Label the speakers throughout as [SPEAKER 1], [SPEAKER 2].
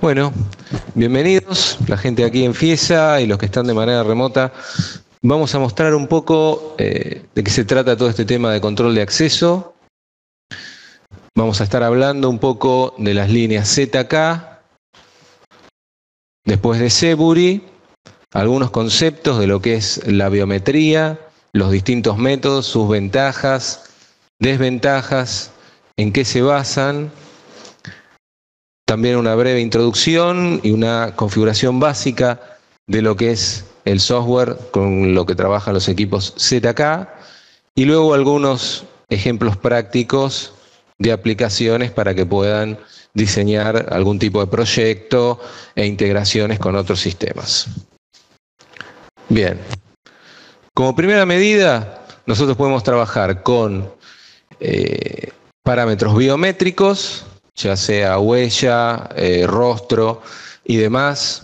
[SPEAKER 1] Bueno, bienvenidos, la gente aquí en Fiesa y los que están de manera remota. Vamos a mostrar un poco de qué se trata todo este tema de control de acceso. Vamos a estar hablando un poco de las líneas ZK, después de Sebury, algunos conceptos de lo que es la biometría, los distintos métodos, sus ventajas, desventajas, en qué se basan. También una breve introducción y una configuración básica de lo que es el software con lo que trabajan los equipos ZK y luego algunos ejemplos prácticos de aplicaciones para que puedan diseñar algún tipo de proyecto e integraciones con otros sistemas. Bien, como primera medida nosotros podemos trabajar con parámetros biométricos, ya sea huella, rostro y demás,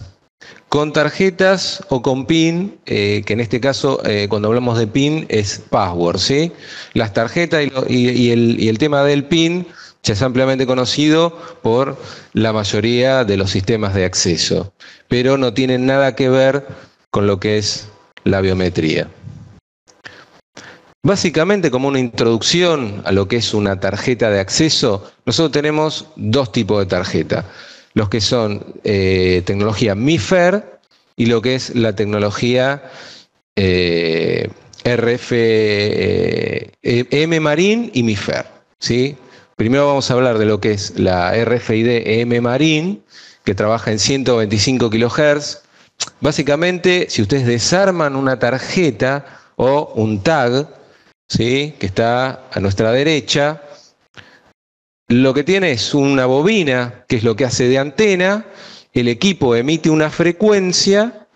[SPEAKER 1] con tarjetas o con PIN, que en este caso, cuando hablamos de PIN, es password, ¿sí? Las tarjetas y el tema del PIN ya es ampliamente conocido por la mayoría de los sistemas de acceso, pero no tienen nada que ver con lo que es la biometría. Básicamente, como una introducción a lo que es una tarjeta de acceso, nosotros tenemos dos tipos de tarjeta. Los que son tecnología MIFARE y lo que es la tecnología EM-MARIN y MIFARE, ¿sí? Primero vamos a hablar de lo que es la RFID EM-MARIN, que trabaja en 125 kHz. Básicamente, si ustedes desarman una tarjeta o un tag, ¿sí?, que está a nuestra derecha, lo que tiene es una bobina, que es lo que hace de antena. El equipo emite una frecuencia.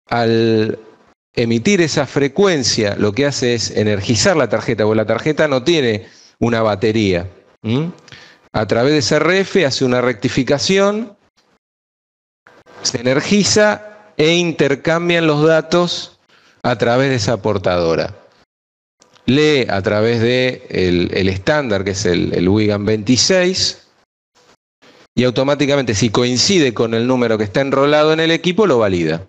[SPEAKER 1] Al emitir esa frecuencia, lo que hace es energizar la tarjeta, porque la tarjeta no tiene una batería. A través de ese RF hace una rectificación, se energiza e intercambian los datos a través de esa portadora. Lee a través de el estándar, que es el WIGAN 26, y automáticamente, si coincide con el número que está enrolado en el equipo, lo valida.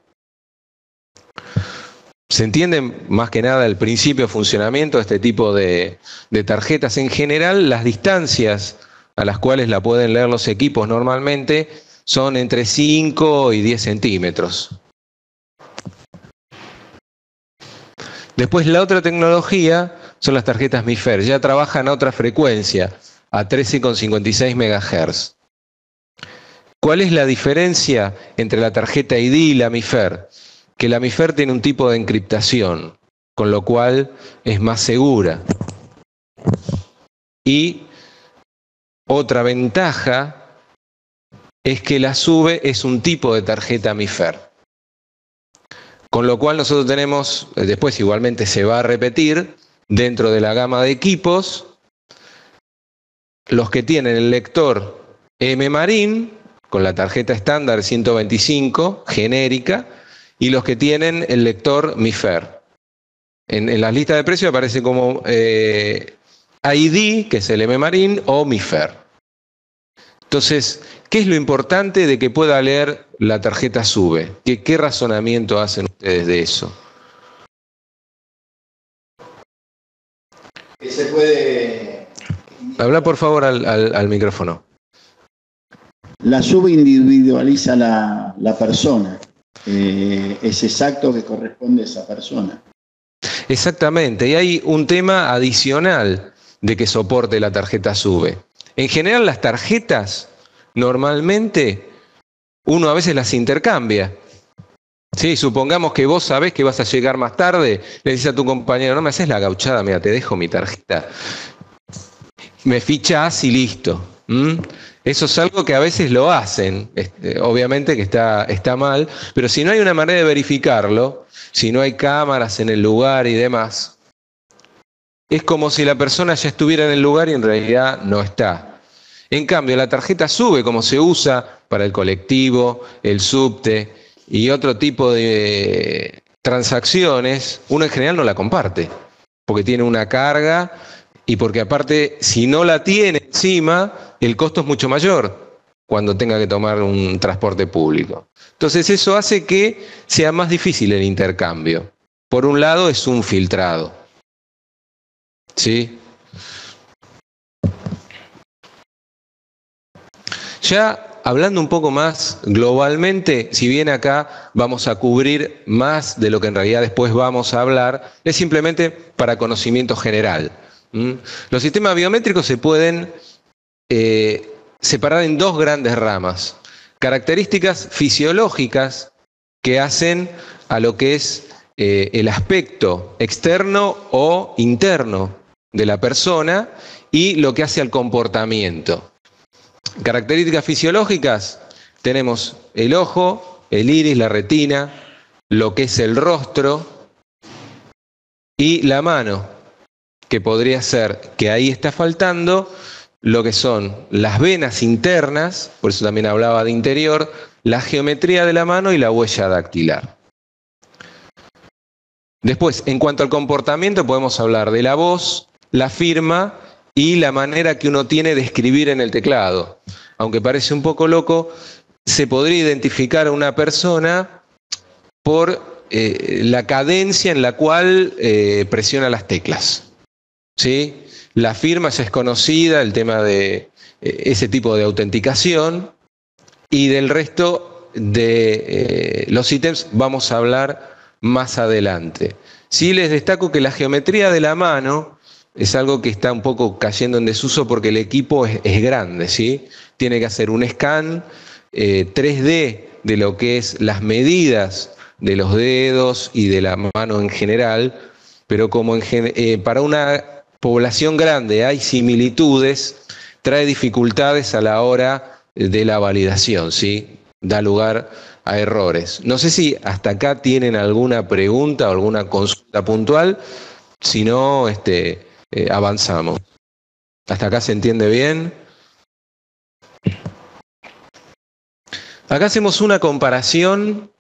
[SPEAKER 1] ¿Se entiende más que nada el principio de funcionamiento de este tipo de tarjetas? En general, las distancias a las cuales la pueden leer los equipos normalmente son entre 5 y 10 centímetros. Después, la otra tecnología son las tarjetas MIFARE. Ya trabajan a otra frecuencia, a 13,56 MHz. ¿Cuál es la diferencia entre la tarjeta ID y la MIFARE? Que la MIFARE tiene un tipo de encriptación, con lo cual es más segura. Y otra ventaja es que la SUBE es un tipo de tarjeta MIFARE. Con lo cual nosotros tenemos, después igualmente se va a repetir, dentro de la gama de equipos, los que tienen el lector EM-MARIN, con la tarjeta estándar 125, genérica, y los que tienen el lector MIFARE. En las listas de precios aparece como ID, que es el EM-MARIN, o MIFARE. Entonces, ¿qué es lo importante de que pueda leer la tarjeta SUBE? ¿Qué razonamiento hacen ustedes de eso?
[SPEAKER 2] Que se puede...
[SPEAKER 1] Habla por favor al micrófono.
[SPEAKER 2] La SUBE individualiza la persona. Es exacto que corresponde a esa persona.
[SPEAKER 1] Exactamente, y hay un tema adicional de que soporte la tarjeta SUBE. En general, las tarjetas, normalmente, uno a veces las intercambia. Sí, supongamos que vos sabés que vas a llegar más tarde, le dices a tu compañero, no me haces la gauchada, mira, te dejo mi tarjeta. Me fichás y listo. Eso es algo que a veces lo hacen, obviamente que está mal, pero si no hay una manera de verificarlo, si no hay cámaras en el lugar y demás, es como si la persona ya estuviera en el lugar y en realidad no está. En cambio, la tarjeta SUBE, como se usa para el colectivo, el subte y otro tipo de transacciones, uno en general no la comparte, porque tiene una carga y porque aparte, si no la tiene encima, el costo es mucho mayor. cuando tenga que tomar un transporte público. Entonces eso hace que sea más difícil el intercambio. Por un lado es un filtrado. ¿Sí? Ya hablando un poco más globalmente, si bien acá vamos a cubrir más de lo que en realidad después vamos a hablar, es simplemente para conocimiento general. Los sistemas biométricos se pueden separar en dos grandes ramas. Características fisiológicas que hacen a lo que es el aspecto externo o interno de la persona y lo que hace al comportamiento. Características fisiológicas, tenemos el ojo, el iris, la retina, lo que es el rostro y la mano, que podría ser, que ahí está faltando, lo que son las venas internas, por eso también hablaba de interior, la geometría de la mano y la huella dactilar. Después, en cuanto al comportamiento, podemos hablar de la voz, la firma y la manera que uno tiene de escribir en el teclado. Aunque parece un poco loco, se podría identificar a una persona por la cadencia en la cual presiona las teclas. ¿Sí? La firma ya es conocida, el tema de ese tipo de autenticación, y del resto de los ítems vamos a hablar más adelante. Sí les destaco que la geometría de la mano es algo que está un poco cayendo en desuso porque el equipo es grande, ¿sí? Tiene que hacer un scan 3D de lo que es las medidas de los dedos y de la mano en general, pero como para una población grande hay similitudes, trae dificultades a la hora de la validación, ¿sí? Da lugar a errores. No sé si hasta acá tienen alguna pregunta o alguna consulta puntual, si no, avanzamos. ¿Hasta acá se entiende bien? Acá hacemos una comparación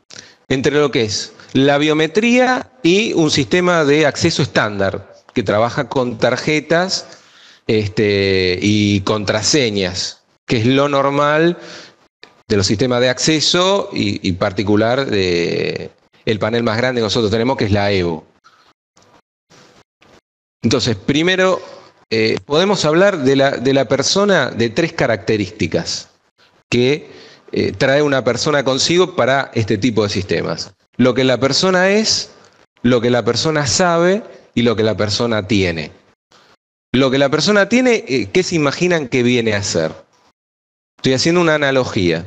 [SPEAKER 1] entre lo que es la biometría y un sistema de acceso estándar que trabaja con tarjetas y contraseñas, que es lo normal de los sistemas de acceso y particular de el panel más grande que nosotros tenemos, que es la EVO. Entonces, primero podemos hablar de la persona de tres características que trae una persona consigo para este tipo de sistemas. Lo que la persona es, lo que la persona sabe y lo que la persona tiene. Lo que la persona tiene, ¿qué se imaginan que viene a hacer? Estoy haciendo una analogía.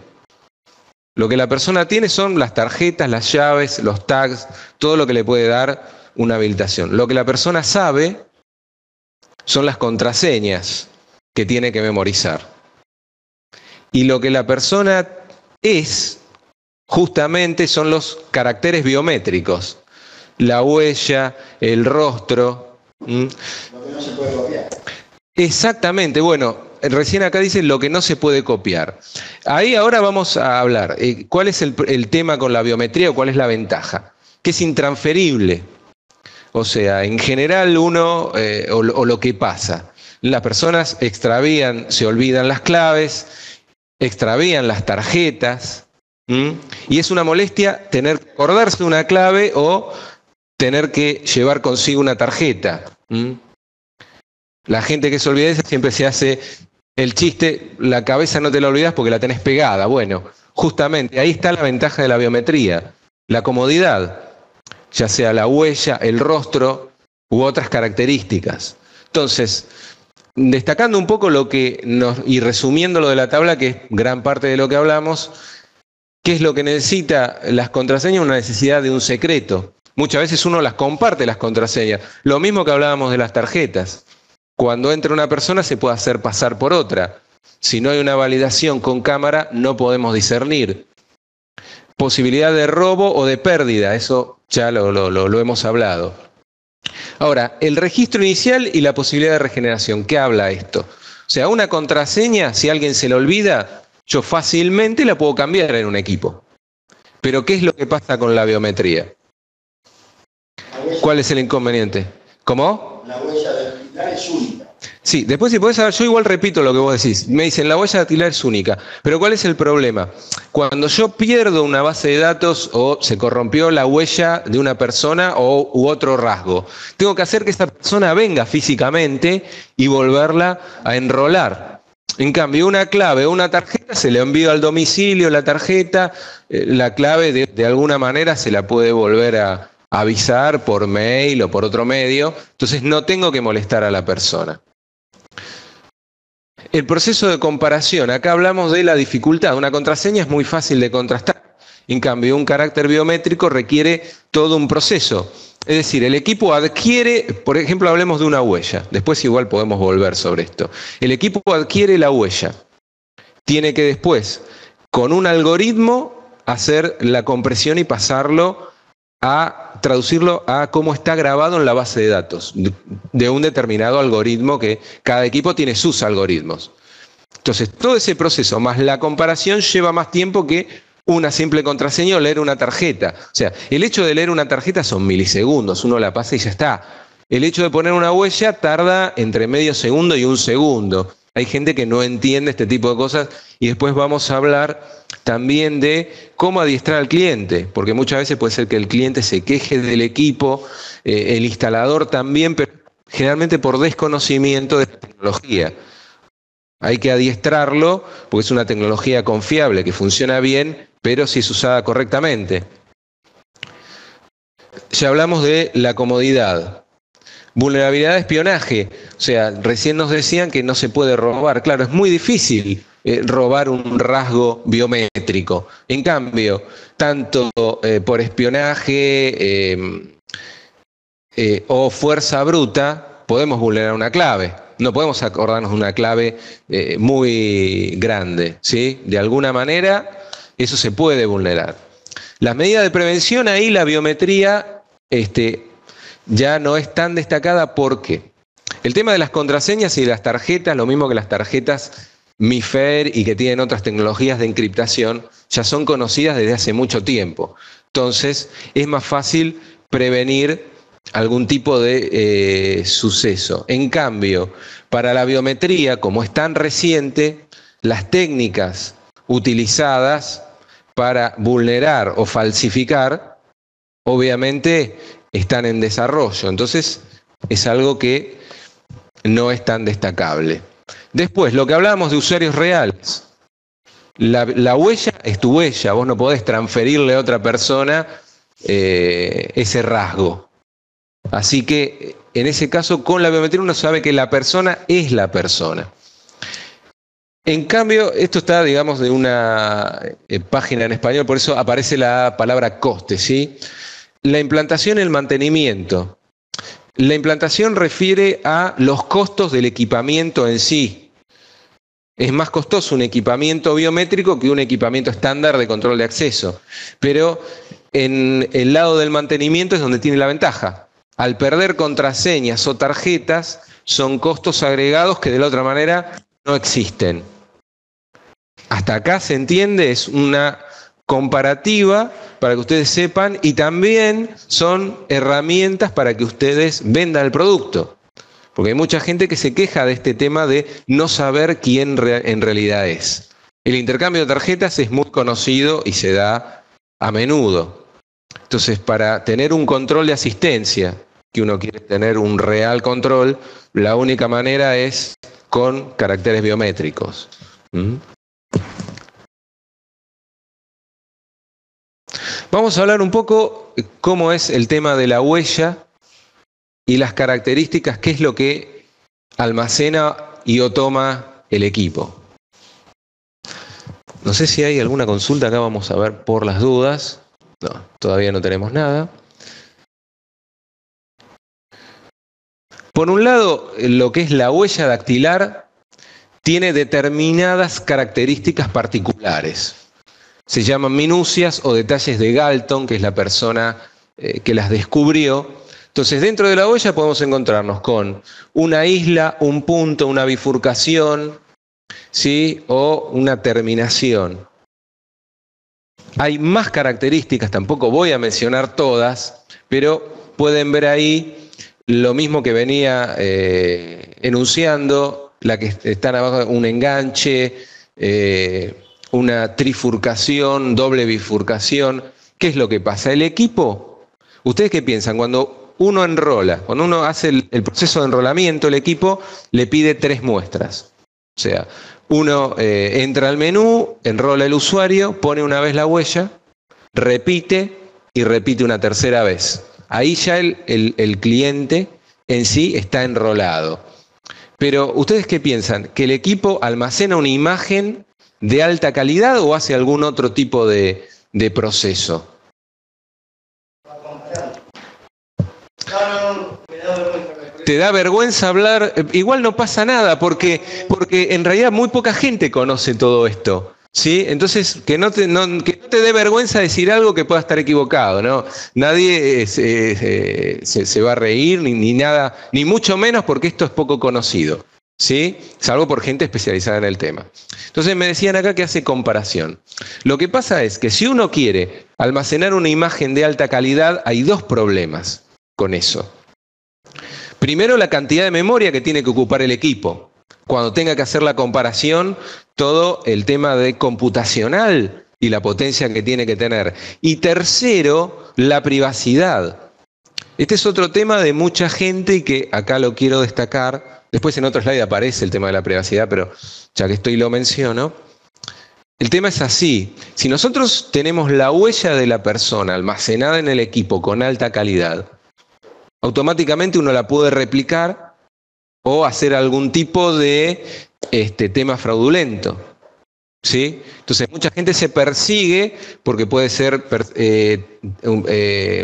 [SPEAKER 1] Lo que la persona tiene son las tarjetas, las llaves, los tags, todo lo que le puede dar una habilitación. Lo que la persona sabe son las contraseñas que tiene que memorizar. Y lo que la persona es, justamente, son los caracteres biométricos. La huella, el rostro. Lo que no se puede copiar. Exactamente, bueno. Recién acá dice lo que no se puede copiar. Ahí ahora vamos a hablar. ¿Cuál es el tema con la biometría o cuál es la ventaja? Que es intransferible. O sea, en general uno, o lo que pasa, las personas extravían, se olvidan las claves, extravían las tarjetas, y es una molestia tener que acordarse de una clave o tener que llevar consigo una tarjeta. La gente que se olvida de eso siempre se hace el chiste, la cabeza no te la olvidas porque la tenés pegada. Bueno, justamente ahí está la ventaja de la biometría, la comodidad, ya sea la huella, el rostro u otras características. Entonces, destacando un poco y resumiendo lo de la tabla, que es gran parte de lo que hablamos, ¿qué es lo que necesita las contraseñas? Una necesidad de un secreto. Muchas veces uno las comparte, las contraseñas. Lo mismo que hablábamos de las tarjetas. Cuando entra una persona se puede hacer pasar por otra. Si no hay una validación con cámara, no podemos discernir. Posibilidad de robo o de pérdida, eso ya lo hemos hablado. Ahora, el registro inicial y la posibilidad de regeneración, ¿qué habla esto? O sea, una contraseña, si alguien se la olvida, yo fácilmente la puedo cambiar en un equipo. Pero ¿qué es lo que pasa con la biometría? ¿Cuál es el inconveniente? ¿Cómo? La huella dactilar es única. Sí, después si podés saber, yo igual repito lo que vos decís. Me dicen, la huella dactilar es única. Pero ¿cuál es el problema? Cuando yo pierdo una base de datos o se corrompió la huella de una persona u otro rasgo, tengo que hacer que esa persona venga físicamente y volverla a enrolar. En cambio, una clave o una tarjeta se le envía al domicilio la tarjeta, la clave de alguna manera se la puede volver a avisar por mail o por otro medio, entonces no tengo que molestar a la persona. El proceso de comparación, acá hablamos de la dificultad. Una contraseña es muy fácil de contrastar. En cambio, un carácter biométrico requiere todo un proceso. Es decir, el equipo adquiere, por ejemplo, hablemos de una huella. Después igual podemos volver sobre esto. El equipo adquiere la huella. Tiene que después, con un algoritmo, hacer la compresión y pasarlo a traducirlo a cómo está grabado en la base de datos de un determinado algoritmo, que cada equipo tiene sus algoritmos. Entonces, todo ese proceso más la comparación lleva más tiempo que una simple contraseña o leer una tarjeta. O sea, el hecho de leer una tarjeta son milisegundos, uno la pasa y ya está. El hecho de poner una huella tarda entre medio segundo y un segundo. Hay gente que no entiende este tipo de cosas y después vamos a hablar también de cómo adiestrar al cliente, porque muchas veces puede ser que el cliente se queje del equipo, el instalador también, pero generalmente por desconocimiento de la tecnología. Hay que adiestrarlo porque es una tecnología confiable que funciona bien, pero si es usada correctamente. Ya hablamos de la comodidad. Vulnerabilidad de espionaje, o sea, recién nos decían que no se puede robar. Claro, es muy difícil robar un rasgo biométrico. En cambio, tanto por espionaje o fuerza bruta, podemos vulnerar una clave. No podemos acordarnos de una clave muy grande, ¿sí? De alguna manera, eso se puede vulnerar. Las medidas de prevención, ahí la biometría ya no es tan destacada. ¿Por qué? El tema de las contraseñas y las tarjetas, lo mismo que las tarjetas MIFER y que tienen otras tecnologías de encriptación, ya son conocidas desde hace mucho tiempo. Entonces, es más fácil prevenir algún tipo de suceso. En cambio, para la biometría, como es tan reciente, las técnicas utilizadas para vulnerar o falsificar, obviamente están en desarrollo. Entonces, es algo que no es tan destacable. Después, lo que hablábamos de usuarios reales. La huella es tu huella, vos no podés transferirle a otra persona ese rasgo. Así que, en ese caso, con la biometría uno sabe que la persona es la persona. En cambio, esto está, digamos, de una página en español, por eso aparece la palabra coste, ¿sí? La implantación y el mantenimiento. La implantación refiere a los costos del equipamiento en sí. Es más costoso un equipamiento biométrico que un equipamiento estándar de control de acceso. Pero en el lado del mantenimiento es donde tiene la ventaja. Al perder contraseñas o tarjetas, son costos agregados que de la otra manera no existen. Hasta acá se entiende, es una comparativa para que ustedes sepan y también son herramientas para que ustedes vendan el producto. Porque hay mucha gente que se queja de este tema de no saber quién en realidad es. El intercambio de tarjetas es muy conocido y se da a menudo. Entonces, para tener un control de asistencia, que uno quiere tener un real control, la única manera es con caracteres biométricos. Vamos a hablar un poco cómo es el tema de la huella y las características, qué es lo que almacena y o toma el equipo. No sé si hay alguna consulta, acá vamos a ver por las dudas. No, todavía no tenemos nada. Por un lado, lo que es la huella dactilar tiene determinadas características particulares. Se llaman minucias o detalles de Galton, que es la persona que las descubrió. Entonces, dentro de la huella podemos encontrarnos con una isla, un punto, una bifurcación, ¿sí? O una terminación. Hay más características, tampoco voy a mencionar todas, pero pueden ver ahí lo mismo que venía enunciando, la que están abajo, un enganche, una trifurcación, doble bifurcación. ¿Qué es lo que pasa? El equipo, ¿ustedes qué piensan? Cuando uno enrola, cuando uno hace el proceso de enrolamiento, el equipo le pide 3 muestras. O sea, uno entra al menú, enrola el usuario, pone una vez la huella, repite y repite una tercera vez. Ahí ya el cliente en sí está enrolado. Pero, ¿ustedes qué piensan? ¿Que el equipo almacena una imagen de alta calidad o hace algún otro tipo de proceso? ¿Te da vergüenza hablar? Igual no pasa nada, porque en realidad muy poca gente conoce todo esto, ¿sí? Entonces, que no te dé vergüenza decir algo que pueda estar equivocado, ¿no? Nadie se va a reír, ni nada, ni mucho menos porque esto es poco conocido, ¿sí? Salvo por gente especializada en el tema. Entonces me decían acá que hace comparación. Lo que pasa es que si uno quiere almacenar una imagen de alta calidad, hay 2 problemas con eso. Primero, la cantidad de memoria que tiene que ocupar el equipo. Cuando tenga que hacer la comparación, todo el tema de computacional y la potencia que tiene que tener. Y tercero, la privacidad. Este es otro tema de mucha gente y que acá lo quiero destacar. Después en otro slide aparece el tema de la privacidad, pero ya que estoy lo menciono. El tema es así. Si nosotros tenemos la huella de la persona almacenada en el equipo con alta calidad, automáticamente uno la puede replicar o hacer algún tipo de tema fraudulento, ¿sí? Entonces mucha gente se persigue porque puede ser,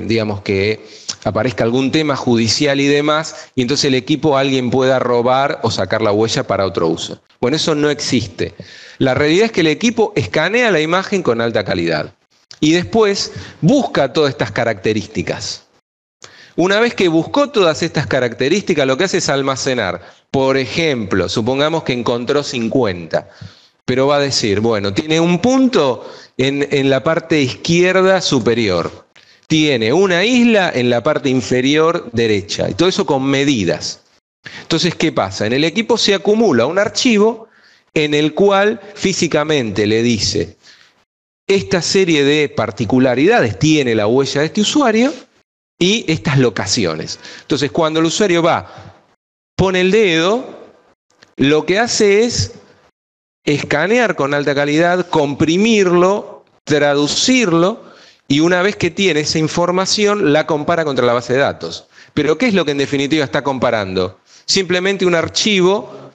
[SPEAKER 1] digamos que aparezca algún tema judicial y demás, y entonces el equipo alguien pueda robar o sacar la huella para otro uso. Bueno, eso no existe. La realidad es que el equipo escanea la imagen con alta calidad y después busca todas estas características. Una vez que buscó todas estas características, lo que hace es almacenar. Por ejemplo, supongamos que encontró 50, pero va a decir, bueno, tiene un punto en la parte izquierda superior, tiene una isla en la parte inferior derecha, y todo eso con medidas. Entonces, ¿qué pasa? En el equipo se acumula un archivo en el cual físicamente le dice, esta serie de particularidades tiene la huella de este usuario, y estas locaciones. Entonces, cuando el usuario va, pone el dedo, lo que hace es escanear con alta calidad, comprimirlo, traducirlo, y una vez que tiene esa información, la compara contra la base de datos. Pero, ¿qué es lo que en definitiva está comparando? Simplemente un archivo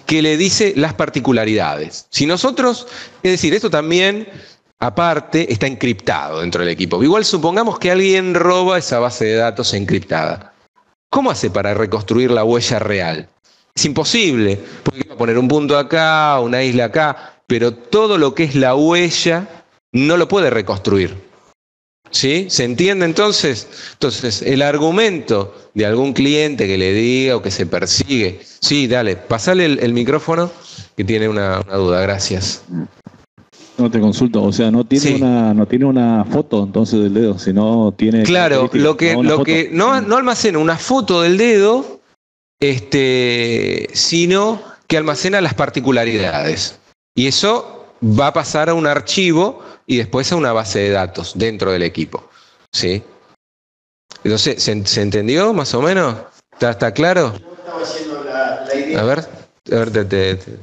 [SPEAKER 1] que le dice las particularidades. Si nosotros, es decir, esto también aparte, está encriptado dentro del equipo. Igual supongamos que alguien roba esa base de datos encriptada. ¿Cómo hace para reconstruir la huella real? Es imposible, porque va a poner un punto acá, una isla acá, pero todo lo que es la huella no lo puede reconstruir. ¿Sí? ¿Se entiende entonces? Entonces, el argumento de algún cliente que le diga o que se persigue. Sí, dale, pasale el micrófono, que tiene una duda, gracias.
[SPEAKER 3] No te consulto, o sea, no tiene una foto entonces del dedo, sino tiene...
[SPEAKER 1] Claro, lo que no almacena una foto del dedo, sino que almacena las particularidades. Y eso va a pasar a un archivo y después a una base de datos dentro del equipo. ¿Sí? Entonces, ¿se entendió más o menos? ¿Está claro?
[SPEAKER 2] Yo estaba haciendo la idea.
[SPEAKER 1] A ver,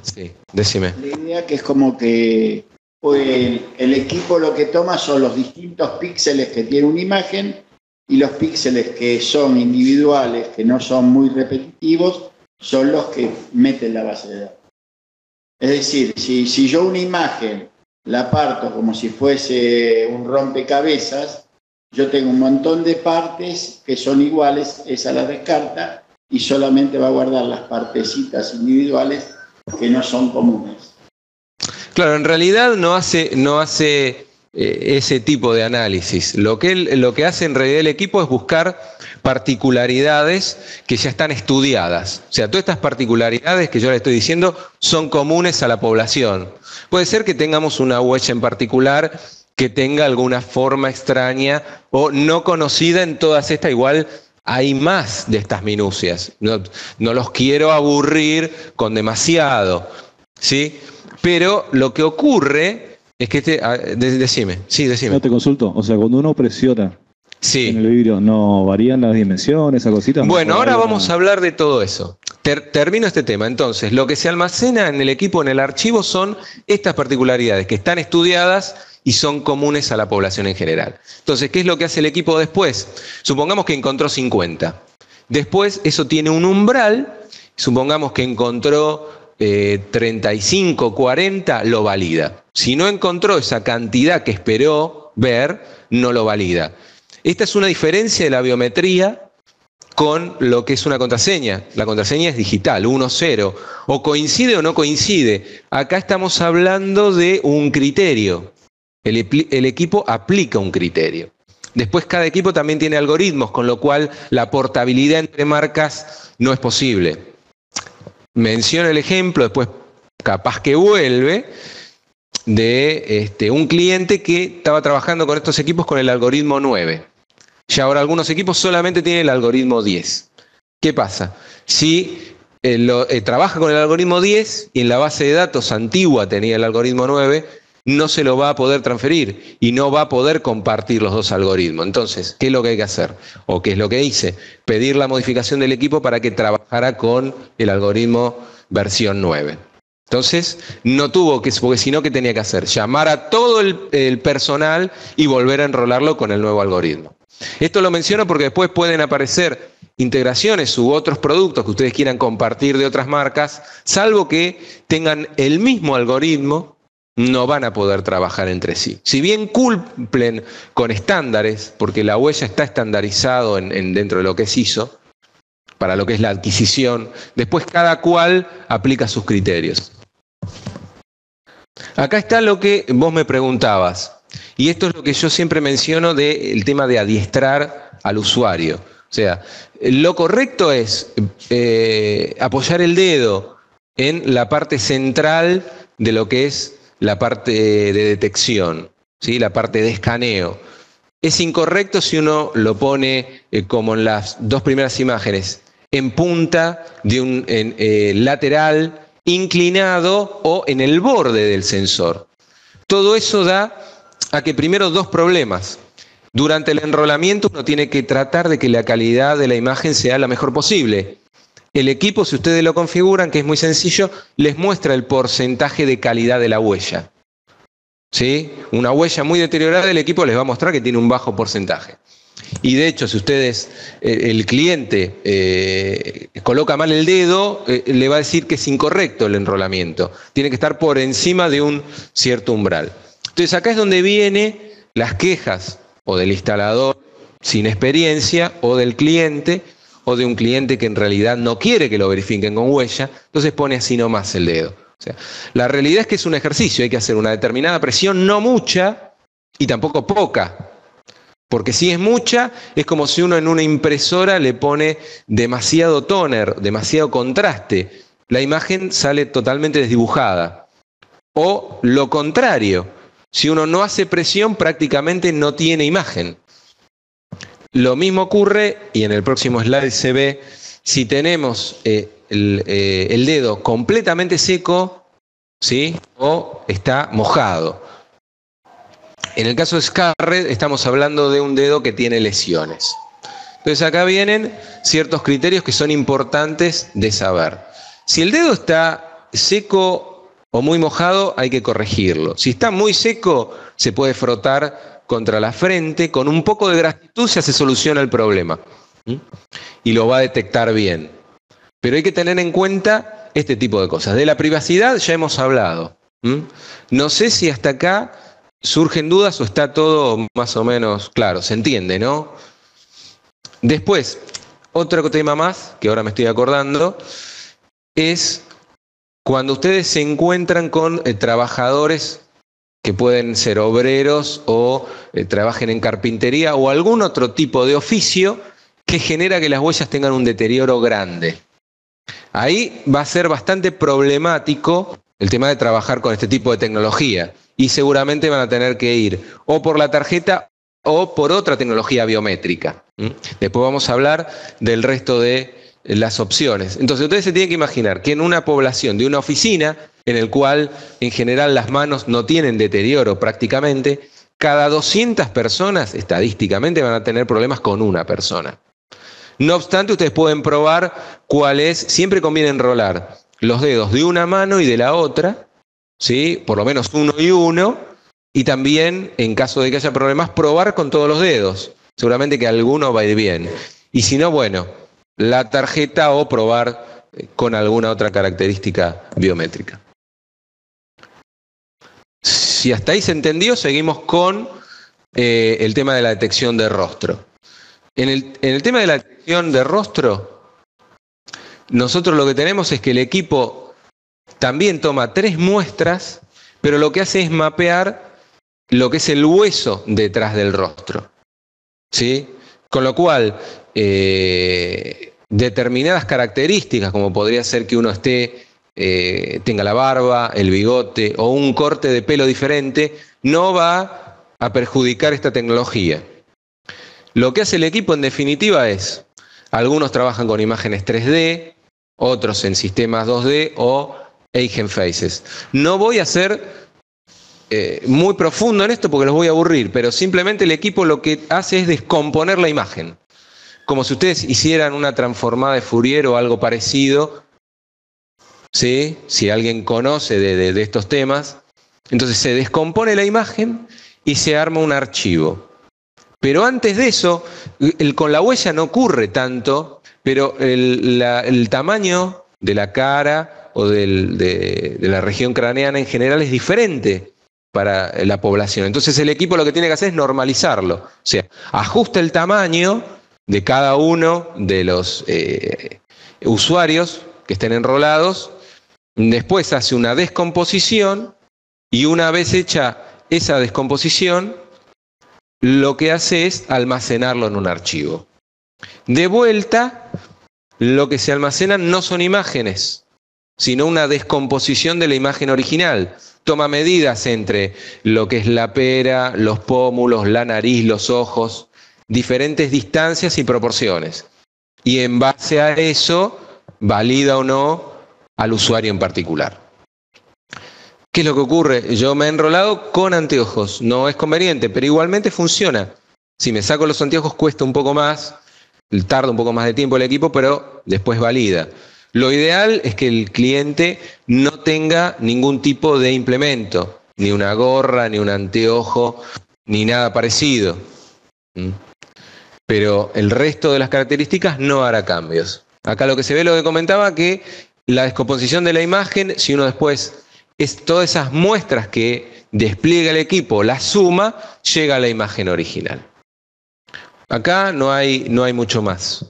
[SPEAKER 1] sí, decime.
[SPEAKER 2] La idea que es como que el equipo lo que toma son los distintos píxeles que tiene una imagen y los píxeles que son individuales, que no son muy repetitivos, son los que meten la base de datos. Es decir, si yo una imagen la parto como si fuese un rompecabezas, yo tengo un montón de partes que son iguales, esa la descarta y solamente va a guardar las partecitas individuales que no son comunes.
[SPEAKER 1] Claro, en realidad no hace ese tipo de análisis. Lo que hace en realidad el equipo es buscar particularidades que ya están estudiadas. O sea, todas estas particularidades que yo le estoy diciendo son comunes a la población. Puede ser que tengamos una huella en particular que tenga alguna forma extraña o no conocida en todas estas. Igual hay más de estas minucias. No los quiero aburrir con demasiado, ¿sí? Pero lo que ocurre es que decime.
[SPEAKER 3] No te consulto. O sea, cuando uno presiona en el vidrio, ¿no varían las dimensiones, esas cositas?
[SPEAKER 1] Bueno, ahora vamos a hablar de todo eso. Termino este tema. Entonces, lo que se almacena en el equipo, en el archivo, son estas particularidades que están estudiadas y son comunes a la población en general. Entonces, ¿qué es lo que hace el equipo después? Supongamos que encontró 50. Después, eso tiene un umbral. Supongamos que encontró 35, 40, lo valida. Si no encontró esa cantidad que esperó ver, no lo valida. Esta es una diferencia de la biometría con lo que es una contraseña. La contraseña es digital, 1, 0. O coincide o no coincide. Acá estamos hablando de un criterio. El equipo aplica un criterio. Después cada equipo también tiene algoritmos, con lo cual la portabilidad entre marcas no es posible. Menciono el ejemplo, después capaz que vuelve, de un cliente que estaba trabajando con estos equipos con el algoritmo 9. Y ahora algunos equipos solamente tienen el algoritmo 10. ¿Qué pasa? Si trabaja con el algoritmo 10 y en la base de datos antigua tenía el algoritmo 9, no se lo va a poder transferir y no va a poder compartir los dos algoritmos. Entonces, ¿qué es lo que hay que hacer? ¿O qué es lo que hice? Pedir la modificación del equipo para que trabajara con el algoritmo versión 9. Entonces, no tuvo que, porque si no, ¿qué tenía que hacer? Llamar a todo el personal y volver a enrolarlo con el nuevo algoritmo. Esto lo menciono porque después pueden aparecer integraciones u otros productos que ustedes quieran compartir de otras marcas, salvo que tengan el mismo algoritmo, no van a poder trabajar entre sí. Si bien cumplen con estándares, porque la huella está estandarizado dentro de lo que es ISO, para lo que es la adquisición, después cada cual aplica sus criterios. Acá está lo que vos me preguntabas, y esto es lo que yo siempre menciono del tema de adiestrar al usuario. O sea, lo correcto es apoyar el dedo en la parte central de lo que es la parte de detección, ¿sí? La parte de escaneo. Es incorrecto si uno lo pone como en las dos primeras imágenes, en punta, de un lateral, inclinado o en el borde del sensor. Todo eso da a que primero dos problemas. Durante el enrolamiento uno tiene que tratar de que la calidad de la imagen sea la mejor posible. El equipo, si ustedes lo configuran, que es muy sencillo, les muestra el porcentaje de calidad de la huella. ¿Sí? Una huella muy deteriorada, el equipo les va a mostrar que tiene un bajo porcentaje. Y de hecho, si ustedes, el cliente coloca mal el dedo, le va a decir que es incorrecto el enrolamiento. Tiene que estar por encima de un cierto umbral. Entonces acá es donde vienen las quejas, o del instalador sin experiencia, o del cliente, o de un cliente que en realidad no quiere que lo verifiquen con huella, entonces pone así nomás el dedo. O sea, la realidad es que es un ejercicio, hay que hacer una determinada presión, no mucha y tampoco poca. Porque si es mucha, es como si uno en una impresora le pone demasiado toner, demasiado contraste. La imagen sale totalmente desdibujada. O lo contrario, si uno no hace presión, prácticamente no tiene imagen. Lo mismo ocurre, y en el próximo slide se ve, si tenemos el dedo completamente seco, ¿sí? O está mojado. En el caso de Scarred estamos hablando de un dedo que tiene lesiones. Entonces acá vienen ciertos criterios que son importantes de saber. Si el dedo está seco o muy mojado, hay que corregirlo. Si está muy seco, se puede frotar contra la frente, con un poco de grasitud ya se soluciona el problema. Y lo va a detectar bien. Pero hay que tener en cuenta este tipo de cosas. De la privacidad ya hemos hablado. No sé si hasta acá surgen dudas o está todo más o menos claro, se entiende, ¿no? Después, otro tema más, que ahora me estoy acordando, es cuando ustedes se encuentran con trabajadores que pueden ser obreros o trabajen en carpintería o algún otro tipo de oficio que genera que las huellas tengan un deterioro grande. Ahí va a ser bastante problemático el tema de trabajar con este tipo de tecnología y seguramente van a tener que ir o por la tarjeta o por otra tecnología biométrica. Después vamos a hablar del resto de las opciones. Entonces ustedes se tienen que imaginar que en una población de una oficina, en el cual en general las manos no tienen deterioro prácticamente, cada 200 personas estadísticamente van a tener problemas con una persona. No obstante, ustedes pueden probar cuál es, siempre conviene enrolar los dedos de una mano y de la otra, ¿sí? Por lo menos uno y uno, y también, en caso de que haya problemas, probar con todos los dedos. Seguramente que alguno va a ir bien. Y si no, bueno, la tarjeta o probar con alguna otra característica biométrica. Si hasta ahí se entendió, seguimos con el tema de la detección de rostro. En el tema de la detección de rostro, nosotros lo que tenemos es que el equipo también toma 3 muestras, pero lo que hace es mapear lo que es el hueso detrás del rostro, ¿sí? Con lo cual, determinadas características, como podría ser que uno tenga la barba, el bigote o un corte de pelo diferente, no va a perjudicar esta tecnología. Lo que hace el equipo en definitiva es, algunos trabajan con imágenes 3D, otros en sistemas 2D o Eigen Faces. No voy a ser muy profundo en esto porque los voy a aburrir, pero simplemente el equipo lo que hace es descomponer la imagen. Como si ustedes hicieran una transformada de Fourier o algo parecido, ¿sí? Si alguien conoce de estos temas, entonces se descompone la imagen y se arma un archivo. Pero antes de eso, con la huella no ocurre tanto, pero el tamaño de la cara o de la región craneana en general es diferente para la población. Entonces el equipo lo que tiene que hacer es normalizarlo. O sea, ajusta el tamaño de cada uno de los usuarios que estén enrolados, después hace una descomposición y una vez hecha esa descomposición, lo que hace es almacenarlo en un archivo. De vuelta, lo que se almacenan no son imágenes, sino una descomposición de la imagen original. Toma medidas entre lo que es la pera, los pómulos, la nariz, los ojos, diferentes distancias y proporciones. Y en base a eso, valida o no al usuario en particular. ¿Qué es lo que ocurre? Yo me he enrolado con anteojos. No es conveniente, pero igualmente funciona. Si me saco los anteojos cuesta un poco más, tarda un poco más de tiempo el equipo, pero después valida. Lo ideal es que el cliente no tenga ningún tipo de implemento, ni una gorra, ni un anteojo, ni nada parecido. Pero el resto de las características no hará cambios. Acá lo que se ve, lo que comentaba, que la descomposición de la imagen, si uno después todas esas muestras que despliega el equipo, la suma, llega a la imagen original. Acá no hay mucho más.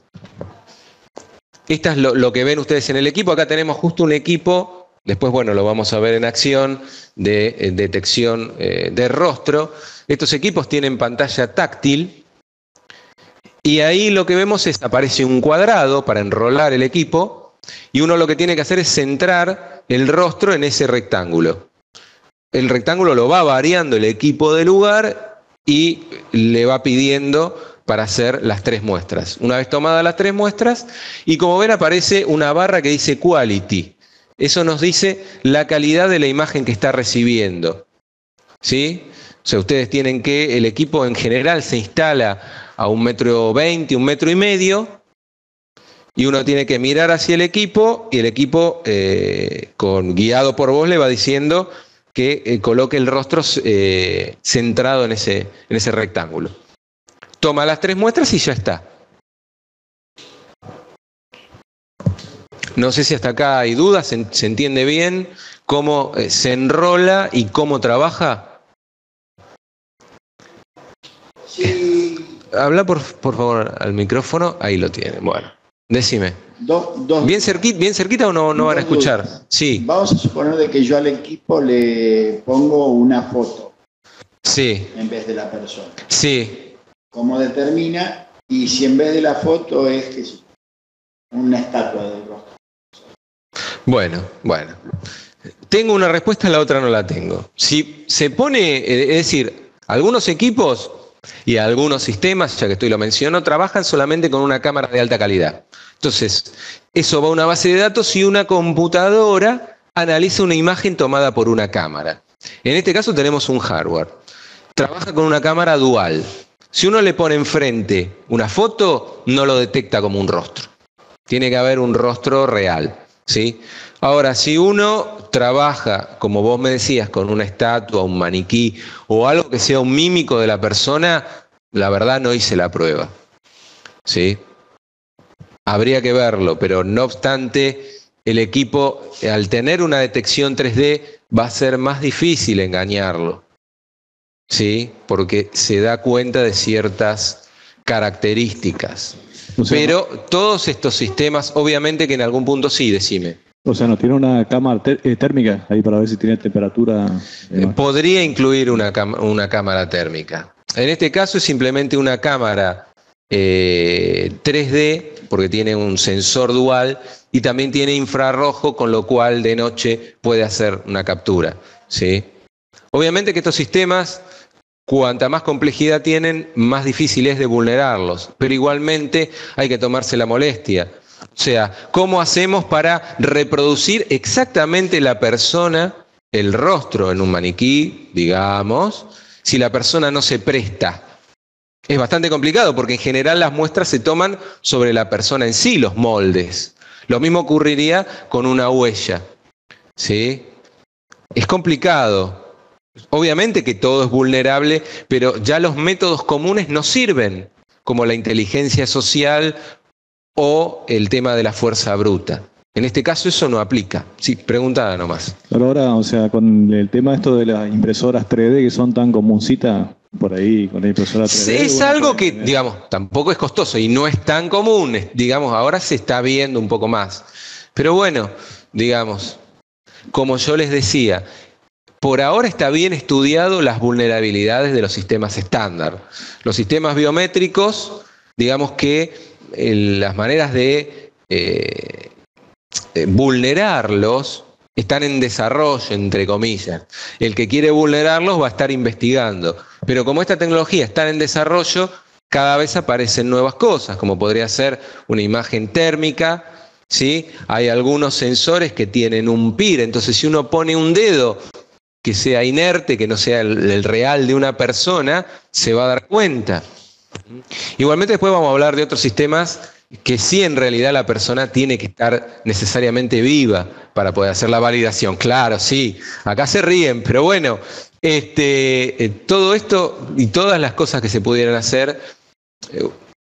[SPEAKER 1] Esto es lo que ven ustedes en el equipo. Acá tenemos justo un equipo, después bueno, lo vamos a ver en acción, de detección de rostro. Estos equipos tienen pantalla táctil y ahí lo que vemos es, aparece un cuadrado para enrolar el equipo y uno lo que tiene que hacer es centrar el rostro en ese rectángulo. El rectángulo lo va variando el equipo de lugar y le va pidiendo para hacer las 3 muestras. Una vez tomadas las 3 muestras, y como ven aparece una barra que dice Quality. Eso nos dice la calidad de la imagen que está recibiendo. ¿Sí? O sea, ustedes tienen que, el equipo en general se instala a 1,20 m, 1,5 m, y uno tiene que mirar hacia el equipo, y el equipo, guiado por voz, le va diciendo que coloque el rostro centrado en ese rectángulo. Toma las 3 muestras y ya está. No sé si hasta acá hay dudas, ¿se entiende bien cómo se enrola y cómo trabaja?
[SPEAKER 2] Sí.
[SPEAKER 1] Habla por favor al micrófono, ahí lo tienen. Bueno, decime. ¿Bien cerquita o no van a escuchar?
[SPEAKER 2] Dudas.
[SPEAKER 1] Sí.
[SPEAKER 2] Vamos a suponer de que yo al equipo le pongo una foto.
[SPEAKER 1] Sí.
[SPEAKER 2] En vez de la persona.
[SPEAKER 1] Sí.
[SPEAKER 2] ¿Cómo determina? Y si en vez de la foto es una estatua del rostro.
[SPEAKER 1] Bueno. Tengo una respuesta, la otra no la tengo. Si se pone, es decir, algunos equipos Y algunos sistemas, ya que lo menciono, trabajan solamente con una cámara de alta calidad. Entonces, eso va a una base de datos y una computadora analiza una imagen tomada por una cámara. En este caso tenemos un hardware. Trabaja con una cámara dual. Si uno le pone enfrente una foto, no lo detecta como un rostro. Tiene que haber un rostro real, ¿sí? Ahora, si uno trabaja, como vos me decías, con una estatua, un maniquí o algo que sea un mímico de la persona, la verdad no hice la prueba, ¿sí? Habría que verlo, pero no obstante, el equipo, al tener una detección 3D, va a ser más difícil engañarlo, ¿sí? Porque se da cuenta de ciertas características. O sea, pero todos estos sistemas, obviamente que en algún punto sí, decime.
[SPEAKER 3] O sea, ¿no tiene una cámara térmica ahí para ver si tiene temperatura?
[SPEAKER 1] Podría incluir una cámara térmica. En este caso es simplemente una cámara 3D, porque tiene un sensor dual y también tiene infrarrojo, con lo cual de noche puede hacer una captura, ¿sí? Obviamente que estos sistemas, cuanta más complejidad tienen, más difícil es de vulnerarlos, pero igualmente hay que tomarse la molestia. O sea, ¿cómo hacemos para reproducir exactamente la persona, el rostro en un maniquí, digamos, si la persona no se presta? Es bastante complicado porque en general las muestras se toman sobre la persona en sí, los moldes. Lo mismo ocurriría con una huella, ¿sí? Es complicado. Obviamente que todo es vulnerable, pero ya los métodos comunes no sirven, como la inteligencia social o el tema de la fuerza bruta. En este caso eso no aplica. Sí, preguntada nomás.
[SPEAKER 3] Pero ahora, o sea, con el tema esto de las impresoras 3D que son tan comuncitas por ahí, con la impresora 3D.
[SPEAKER 1] Es algo que, digamos, tampoco es costoso y no es tan común. Digamos, ahora se está viendo un poco más. Pero bueno, digamos, como yo les decía, por ahora está bien estudiado las vulnerabilidades de los sistemas estándar. Los sistemas biométricos, digamos que las maneras de vulnerarlos están en desarrollo, entre comillas. El que quiere vulnerarlos va a estar investigando. Pero como esta tecnología está en desarrollo, cada vez aparecen nuevas cosas, como podría ser una imagen térmica, ¿sí? Hay algunos sensores que tienen un PIR, entonces si uno pone un dedo que sea inerte, que no sea el real de una persona, se va a dar cuenta. Igualmente después vamos a hablar de otros sistemas que sí en realidad la persona tiene que estar necesariamente viva para poder hacer la validación. Claro, sí, acá se ríen, pero bueno, todo esto y todas las cosas que se pudieran hacer,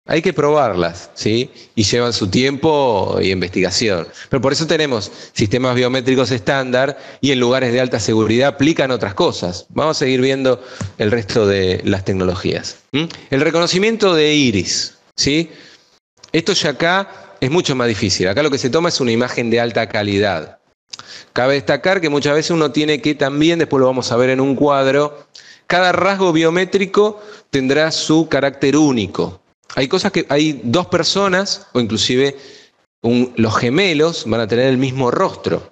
[SPEAKER 1] hay que probarlas, ¿sí? Y llevan su tiempo y investigación. Pero por eso tenemos sistemas biométricos estándar y en lugares de alta seguridad aplican otras cosas. Vamos a seguir viendo el resto de las tecnologías. El reconocimiento de iris, ¿sí? Esto ya acá es mucho más difícil. Acá lo que se toma es una imagen de alta calidad. Cabe destacar que muchas veces uno tiene que también, después lo vamos a ver en un cuadro, cada rasgo biométrico tendrá su carácter único. Hay cosas que hay dos personas, o inclusive los gemelos, van a tener el mismo rostro.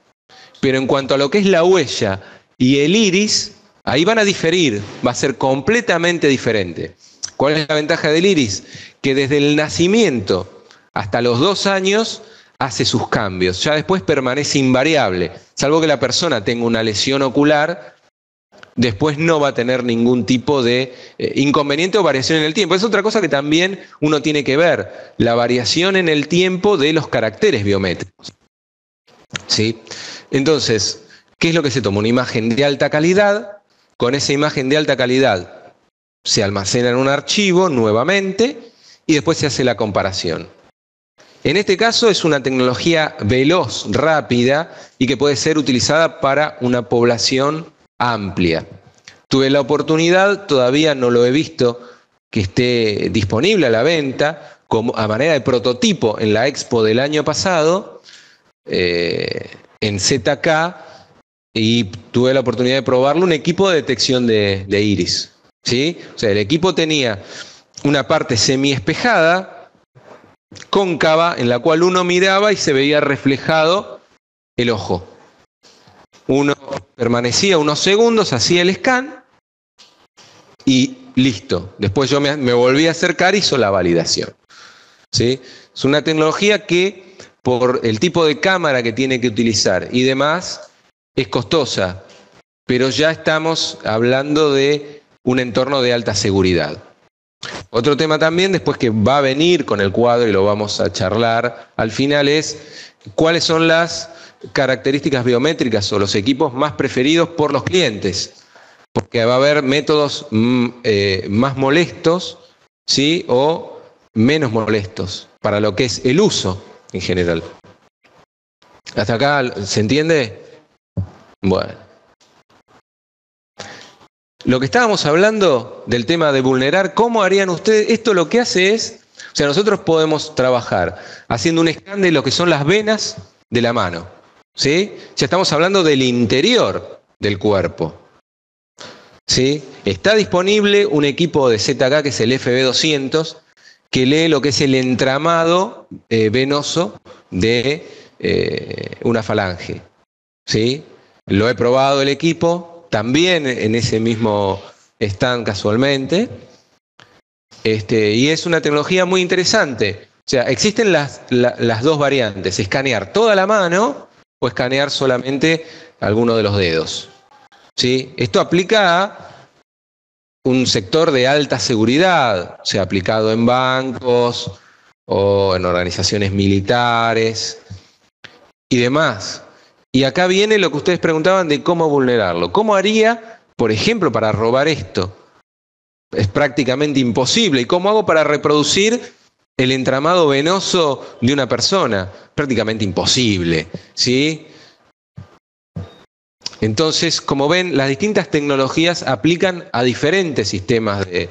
[SPEAKER 1] Pero en cuanto a lo que es la huella y el iris, ahí van a diferir, va a ser completamente diferente. ¿Cuál es la ventaja del iris? Que desde el nacimiento hasta los 2 años hace sus cambios. Ya después permanece invariable. Salvo que la persona tenga una lesión ocular, después no va a tener ningún tipo de inconveniente o variación en el tiempo. Es otra cosa que también uno tiene que ver, la variación en el tiempo de los caracteres biométricos. ¿Sí? Entonces, ¿qué es lo que se toma? Una imagen de alta calidad. Con esa imagen de alta calidad se almacena en un archivo nuevamente y después se hace la comparación. En este caso es una tecnología veloz, rápida y que puede ser utilizada para una población amplia. Tuve la oportunidad, todavía no lo he visto, que esté disponible a la venta como a manera de prototipo en la Expo del año pasado, en ZK, y tuve la oportunidad de probarlo, un equipo de detección de iris, ¿sí? O sea, el equipo tenía una parte semiespejada, cóncava, en la cual uno miraba y se veía reflejado el ojo. Uno permanecía unos segundos, hacía el scan y listo. Después yo me volví a acercar y hizo la validación. ¿Sí? Es una tecnología que, por el tipo de cámara que tiene que utilizar y demás, es costosa, pero ya estamos hablando de un entorno de alta seguridad. Otro tema también, después que va a venir con el cuadro y lo vamos a charlar al final, es cuáles son las características biométricas o los equipos más preferidos por los clientes, porque va a haber métodos más molestos, ¿sí? O menos molestos para lo que es el uso en general. ¿Hasta acá se entiende? Bueno. Lo que estábamos hablando del tema de vulnerar, ¿cómo harían ustedes? Esto lo que hace es, o sea, nosotros podemos trabajar haciendo un escáner de lo que son las venas de la mano, ¿sí? Ya estamos hablando del interior del cuerpo, ¿sí? Está disponible un equipo de ZK que es el FB200, que lee lo que es el entramado venoso de una falange, ¿sí? Lo he probado el equipo, también en ese mismo stand casualmente, y es una tecnología muy interesante. O sea, existen las dos variantes, escanear toda la mano o escanear solamente alguno de los dedos, ¿sí? Esto aplica a un sector de alta seguridad, o sea, aplicado en bancos o en organizaciones militares y demás. Y acá viene lo que ustedes preguntaban de cómo vulnerarlo. ¿Cómo haría, por ejemplo, para robar esto? Es prácticamente imposible. ¿Y cómo hago para reproducir el entramado venoso de una persona? Prácticamente imposible, ¿sí? Entonces, como ven, las distintas tecnologías aplican a diferentes sistemas de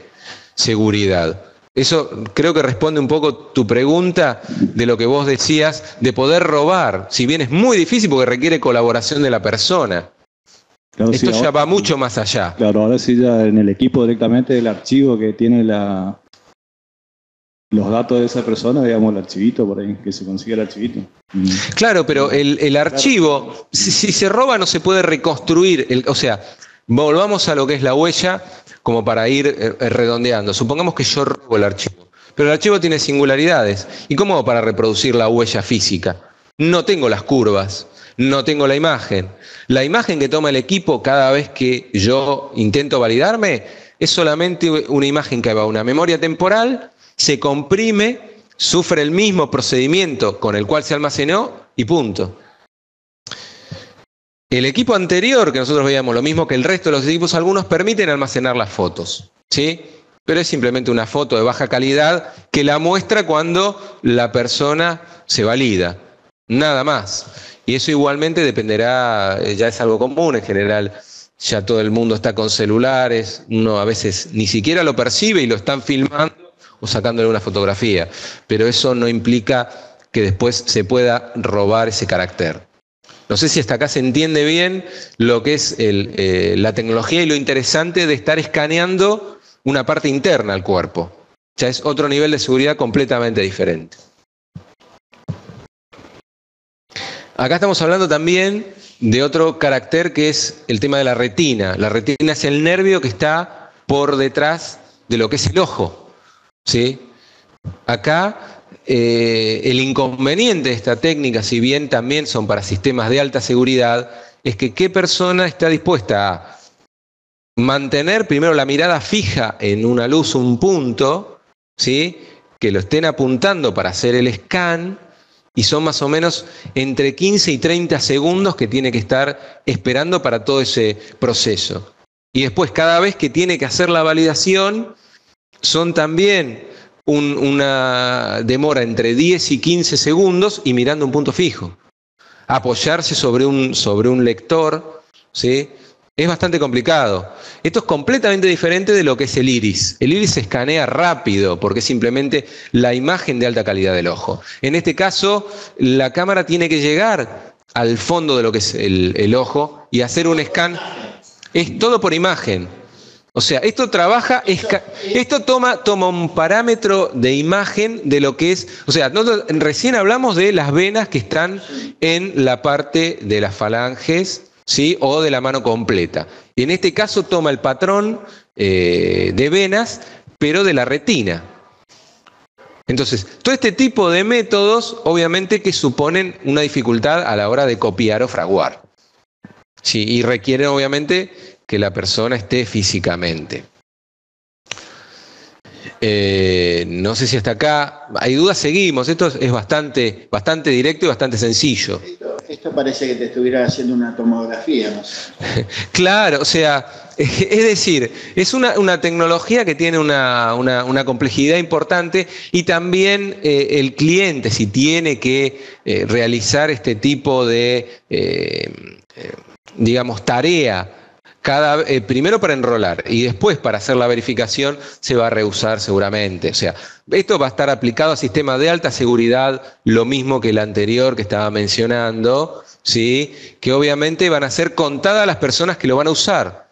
[SPEAKER 1] seguridad. Eso creo que responde un poco tu pregunta de lo que vos decías de poder robar, si bien es muy difícil porque requiere colaboración de la persona. Claro, esto sí, ya va mucho más allá.
[SPEAKER 3] Claro, ahora sí ya en el equipo directamente del archivo que tiene los datos de esa persona, digamos el archivito por ahí, que se consigue el archivito.
[SPEAKER 1] Claro, pero el archivo, si se roba no se puede reconstruir, o sea, volvamos a lo que es la huella como para ir redondeando. Supongamos que yo robo el archivo, pero el archivo tiene singularidades. ¿Y cómo hago para reproducir la huella física? No tengo las curvas, no tengo la imagen. La imagen que toma el equipo cada vez que yo intento validarme es solamente una imagen que va a una memoria temporal, se comprime, sufre el mismo procedimiento con el cual se almacenó y punto. El equipo anterior que nosotros veíamos, lo mismo que el resto de los equipos, algunos permiten almacenar las fotos, ¿sí? Pero es simplemente una foto de baja calidad que la muestra cuando la persona se valida, nada más. Y eso igualmente dependerá, ya es algo común en general, ya todo el mundo está con celulares, uno a veces ni siquiera lo percibe y lo están filmando o sacándole una fotografía, pero eso no implica que después se pueda robar ese carácter. No sé si hasta acá se entiende bien lo que es la tecnología y lo interesante de estar escaneando una parte interna al cuerpo. Ya es otro nivel de seguridad completamente diferente. Acá estamos hablando también de otro carácter que es el tema de la retina. La retina es el nervio que está por detrás de lo que es el ojo, ¿sí? Acá el inconveniente de esta técnica, si bien también son para sistemas de alta seguridad, es que qué persona está dispuesta a mantener primero la mirada fija en una luz, un punto, ¿sí? Que lo estén apuntando para hacer el scan, y son más o menos entre 15 y 30 segundos que tiene que estar esperando para todo ese proceso. Y después, cada vez que tiene que hacer la validación, son también una demora entre 10 y 15 segundos y mirando un punto fijo. Apoyarse sobre un lector, ¿sí? Es bastante complicado. Esto es completamente diferente de lo que es el iris. El iris se escanea rápido porque es simplemente la imagen de alta calidad del ojo. En este caso, la cámara tiene que llegar al fondo de lo que es el ojo y hacer un scan. Es todo por imagen. O sea, esto trabaja, esto toma un parámetro de imagen de lo que es, o sea, recién hablamos de las venas que están en la parte de las falanges, ¿sí? O de la mano completa. Y en este caso toma el patrón de venas, pero de la retina. Entonces, todo este tipo de métodos, obviamente que suponen una dificultad a la hora de copiar o fraguar. Sí, y requieren, obviamente, que la persona esté físicamente. No sé si hasta acá hay dudas, seguimos. Esto es bastante directo y bastante sencillo.
[SPEAKER 2] Esto parece que te estuviera haciendo una tomografía, ¿no?
[SPEAKER 1] Claro, o sea, es decir, es una tecnología que tiene una complejidad importante y también el cliente, si tiene que realizar este tipo de, digamos, tarea, primero para enrolar y después para hacer la verificación, se va a rehusar seguramente. O sea, esto va a estar aplicado a sistemas de alta seguridad, lo mismo que el anterior que estaba mencionando, ¿sí? Que obviamente van a ser contadas las personas que lo van a usar.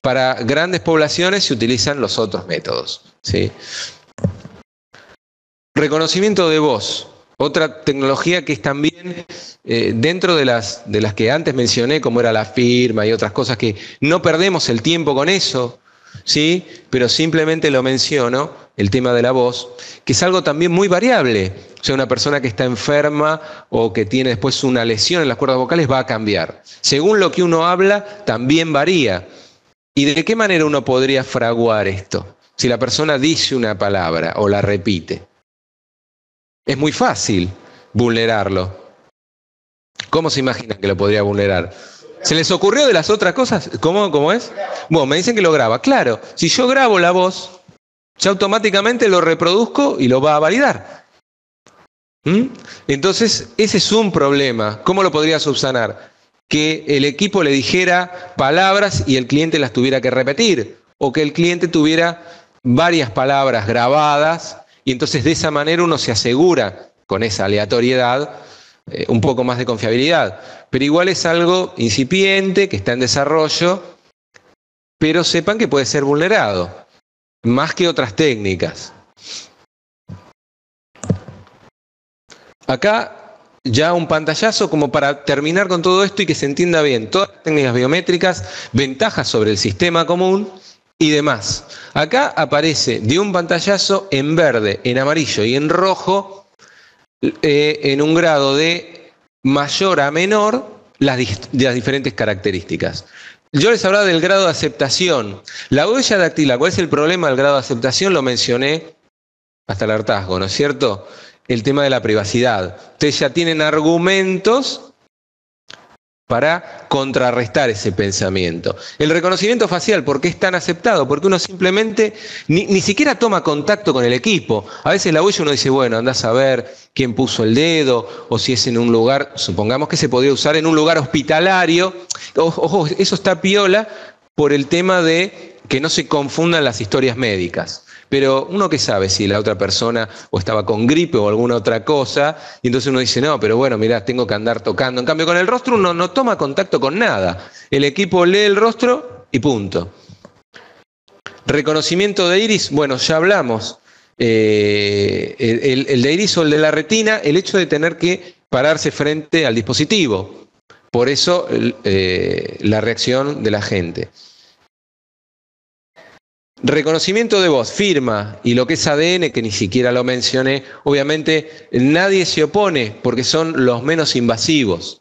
[SPEAKER 1] Para grandes poblaciones se utilizan los otros métodos, ¿sí? Reconocimiento de voz. Otra tecnología que es también dentro de las que antes mencioné, como era la firma y otras cosas, que no perdemos el tiempo con eso, ¿sí? Pero simplemente lo menciono, el tema de la voz, que es algo también muy variable. O sea, una persona que está enferma o que tiene después una lesión en las cuerdas vocales va a cambiar. Según lo que uno habla, también varía. ¿Y de qué manera uno podría fraguar esto? Si la persona dice una palabra o la repite. Es muy fácil vulnerarlo. ¿Cómo se imaginan que lo podría vulnerar? ¿Se les ocurrió de las otras cosas? ¿Cómo es? Bueno, me dicen que lo graba. Claro, si yo grabo la voz, ya automáticamente lo reproduzco y lo va a validar. Entonces, ese es un problema. ¿Cómo lo podría subsanar? Que el equipo le dijera palabras y el cliente las tuviera que repetir. O que el cliente tuviera varias palabras grabadas. Y entonces de esa manera uno se asegura, con esa aleatoriedad, un poco más de confiabilidad. Pero igual es algo incipiente, que está en desarrollo, pero sepan que puede ser vulnerado, más que otras técnicas. Acá ya un pantallazo como para terminar con todo esto y que se entienda bien. Todas las técnicas biométricas, ventajas sobre el sistema común y demás. Acá aparece de un pantallazo en verde, en amarillo y en rojo, en un grado de mayor a menor, las diferentes características. Yo les hablaba del grado de aceptación. La huella dactilar, ¿cuál es el problema del grado de aceptación? Lo mencioné hasta el hartazgo, ¿no es cierto? El tema de la privacidad. Ustedes ya tienen argumentos para contrarrestar ese pensamiento. El reconocimiento facial, ¿por qué es tan aceptado? Porque uno simplemente ni siquiera toma contacto con el equipo. A veces la huella uno dice, bueno, andás a ver quién puso el dedo, o si es en un lugar, supongamos que se podría usar en un lugar hospitalario. Ojo, eso está piola por el tema de que no se confundan las historias médicas. Pero uno que sabe si la otra persona o estaba con gripe o alguna otra cosa, y entonces uno dice, no, pero bueno, mirá, tengo que andar tocando. En cambio, con el rostro uno no toma contacto con nada. El equipo lee el rostro y punto. Reconocimiento de iris, bueno, ya hablamos. El de iris o el de la retina, el hecho de tener que pararse frente al dispositivo. Por eso la reacción de la gente. Reconocimiento de voz, firma y lo que es ADN, que ni siquiera lo mencioné, obviamente nadie se opone porque son los menos invasivos.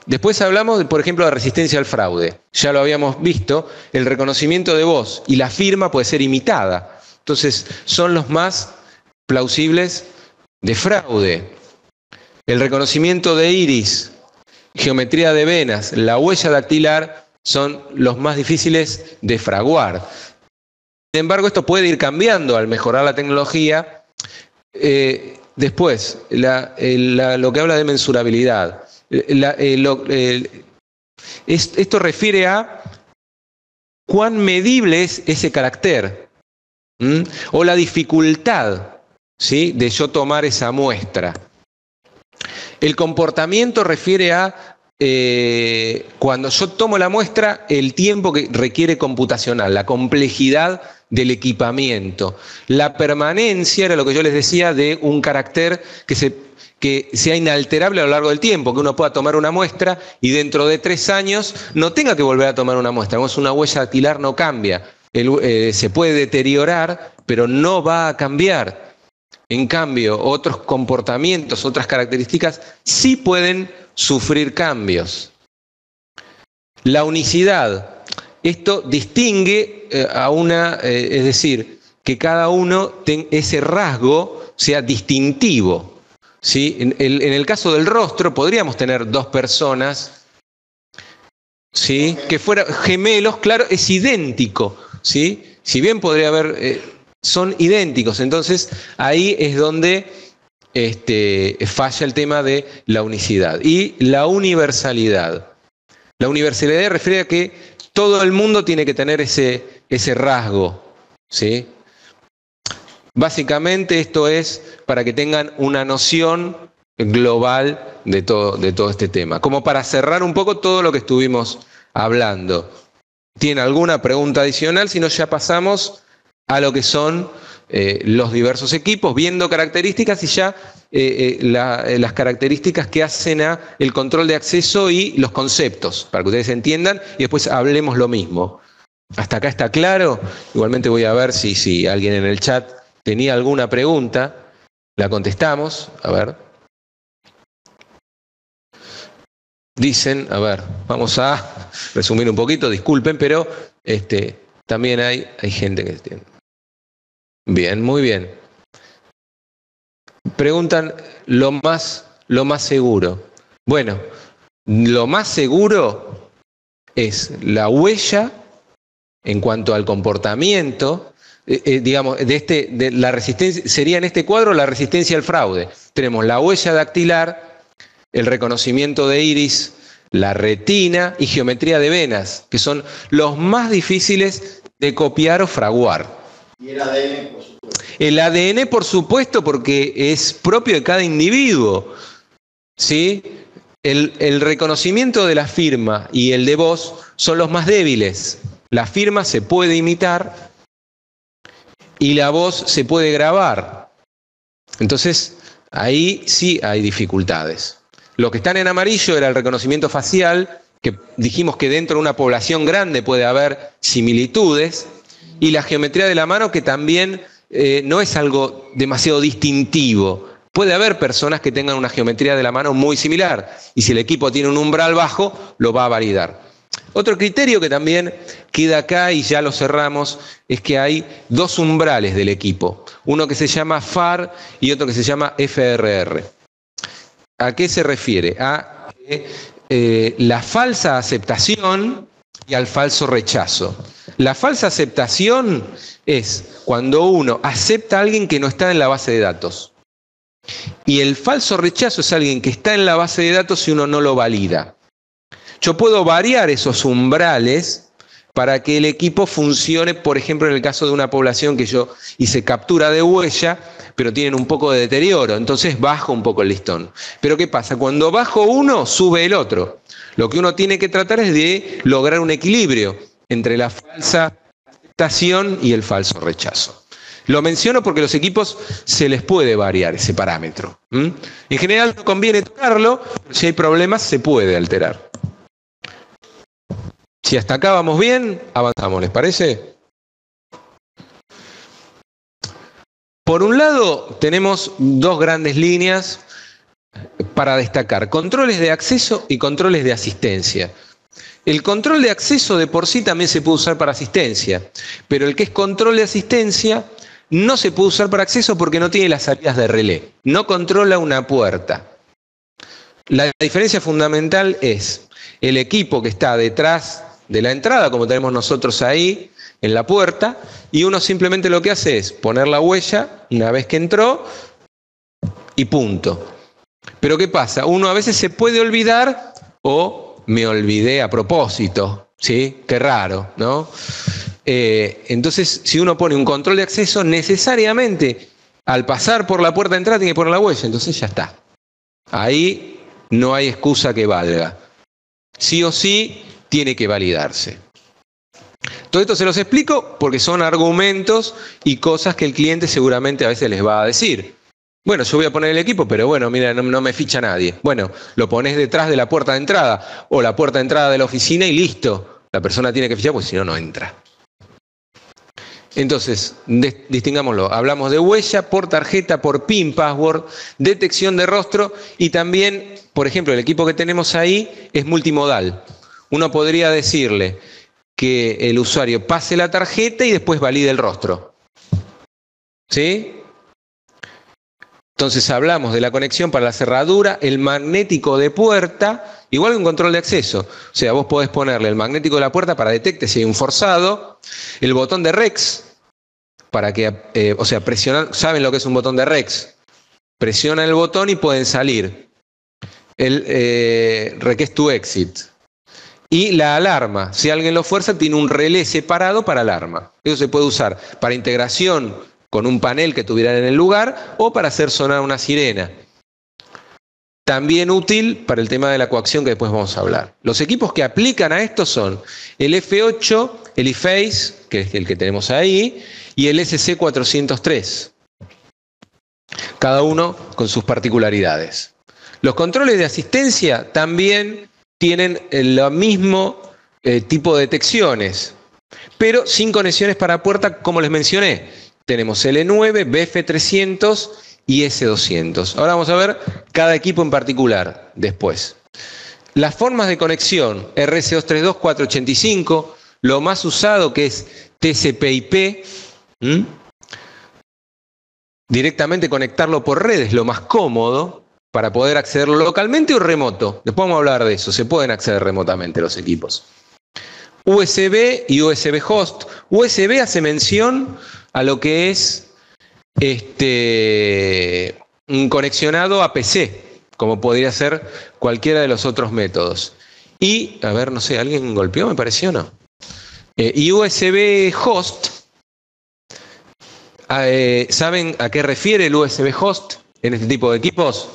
[SPEAKER 1] Después hablamos, por ejemplo, de resistencia al fraude. Ya lo habíamos visto, el reconocimiento de voz y la firma puede ser imitada. Entonces, son los más plausibles de fraude. El reconocimiento de iris, geometría de venas, la huella dactilar son los más difíciles de fraguar. Sin embargo, esto puede ir cambiando al mejorar la tecnología. Después, lo que habla de mensurabilidad. Esto refiere a cuán medible es ese carácter, o la dificultad, ¿sí?, de yo tomar esa muestra. El comportamiento refiere a cuando yo tomo la muestra, el tiempo que requiere computacional, la complejidad del equipamiento. La permanencia era lo que yo les decía de un carácter que sea inalterable a lo largo del tiempo, que uno pueda tomar una muestra y dentro de 3 años no tenga que volver a tomar una muestra. Una huella dactilar no cambia, se puede deteriorar, pero no va a cambiar. En cambio, otros comportamientos, otras características, sí pueden sufrir cambios. La unicidad, esto distingue es decir, que cada uno ese rasgo sea distintivo. ¿Sí? En el caso del rostro podríamos tener 2 personas, ¿sí? Que fueran gemelos, claro, es idéntico, ¿sí? Si bien podría haber, son idénticos, entonces ahí es donde falla el tema de la unicidad. Y la universalidad. La universalidad refiere a que todo el mundo tiene que tener ese rasgo, ¿sí? Básicamente esto es para que tengan una noción global de todo este tema. Como para cerrar un poco todo lo que estuvimos hablando. ¿Tiene alguna pregunta adicional? Si no, ya pasamos a lo que son los diversos equipos, viendo características y ya las características que hacen el control de acceso y los conceptos, para que ustedes entiendan, y después hablemos lo mismo. ¿Hasta acá está claro? Igualmente voy a ver si alguien en el chat tenía alguna pregunta, la contestamos, a ver. Dicen, a ver, vamos a resumir un poquito, disculpen, pero también hay gente que tiene. Bien, muy bien. Preguntan lo más seguro. Bueno, lo más seguro es la huella en cuanto al comportamiento. Digamos, de la resistencia, sería en este cuadro la resistencia al fraude. Tenemos la huella dactilar, el reconocimiento de iris, la retina y geometría de venas, que son los más difíciles de copiar o fraguar.
[SPEAKER 2] Y el ADN, por supuesto.
[SPEAKER 1] El ADN, por supuesto, porque es propio de cada individuo, ¿sí? El reconocimiento de la firma y el de voz son los más débiles. La firma se puede imitar y la voz se puede grabar. Entonces, ahí sí hay dificultades. Lo que están en amarillo era el reconocimiento facial, que dijimos que dentro de una población grande puede haber similitudes, y la geometría de la mano, que también no es algo demasiado distintivo. Puede haber personas que tengan una geometría de la mano muy similar, y si el equipo tiene un umbral bajo, lo va a validar. Otro criterio que también queda acá, y ya lo cerramos, es que hay 2 umbrales del equipo. Uno que se llama FAR y otro que se llama FRR. ¿A qué se refiere? A la falsa aceptación y al falso rechazo. La falsa aceptación es cuando uno acepta a alguien que no está en la base de datos. Y el falso rechazo es alguien que está en la base de datos y uno no lo valida. Yo puedo variar esos umbrales para que el equipo funcione, por ejemplo, en el caso de una población que yo hice captura de huella, pero tienen un poco de deterioro, entonces bajo un poco el listón. Pero ¿qué pasa? Cuando bajo uno, sube el otro. Lo que uno tiene que tratar es de lograr un equilibrio entre la falsa aceptación y el falso rechazo. Lo menciono porque a los equipos se les puede variar ese parámetro. En general no conviene tocarlo, pero si hay problemas se puede alterar. Si hasta acá vamos bien, avanzamos, ¿les parece? Por un lado, tenemos 2 grandes líneas para destacar: controles de acceso y controles de asistencia. El control de acceso de por sí también se puede usar para asistencia, pero el que es control de asistencia no se puede usar para acceso porque no tiene las salidas de relé, no controla una puerta. La diferencia fundamental es el equipo que está detrás de la entrada, como tenemos nosotros ahí, en la puerta, y uno simplemente lo que hace es poner la huella una vez que entró y punto. Pero ¿qué pasa? Uno a veces se puede olvidar o me olvidé a propósito, ¿sí? Qué raro, ¿no? Entonces, si uno pone un control de acceso, necesariamente al pasar por la puerta de entrada tiene que poner la huella, entonces ya está. Ahí no hay excusa que valga. Sí o sí tiene que validarse. Todo esto se los explico porque son argumentos y cosas que el cliente seguramente a veces les va a decir. Bueno, yo voy a poner el equipo, pero bueno, mira, no me ficha nadie. Bueno, lo pones detrás de la puerta de entrada o la puerta de entrada de la oficina y listo. La persona tiene que fichar porque si no, no entra. Entonces, distingámoslo. Hablamos de huella por tarjeta, por PIN, password, detección de rostro y también, por ejemplo, el equipo que tenemos ahí es multimodal. Uno podría decirle que el usuario pase la tarjeta y después valide el rostro. ¿Sí? Entonces hablamos de la conexión para la cerradura, el magnético de puerta, igual que un control de acceso. O sea, vos podés ponerle el magnético de la puerta para detecte si hay un forzado, el botón de REX, para que, presionar, ¿saben lo que es un botón de REX? Presionan el botón y pueden salir. El Request to Exit. Y la alarma, si alguien lo fuerza, tiene un relé separado para alarma. Eso se puede usar para integración con un panel que tuvieran en el lugar o para hacer sonar una sirena. También útil para el tema de la coacción que después vamos a hablar. Los equipos que aplican a esto son el F8, el eFace, que es el que tenemos ahí, y el SC403. Cada uno con sus particularidades. Los controles de asistencia también tienen el mismo tipo de detecciones, pero sin conexiones para puerta, como les mencioné. Tenemos L9, BF300 y S200. Ahora vamos a ver cada equipo en particular después. Las formas de conexión, RS232-485, lo más usado que es TCP/IP, directamente conectarlo por redes, lo más cómodo para poder accederlo localmente o remoto. Después vamos a hablar de eso, se pueden acceder remotamente los equipos. USB y USB host. USB hace mención a lo que es un conexionado a PC, como podría ser cualquiera de los otros métodos. Y, a ver, no sé, ¿alguien golpeó? Me pareció, ¿no? Y USB host, ¿saben a qué refiere el USB host en este tipo de equipos?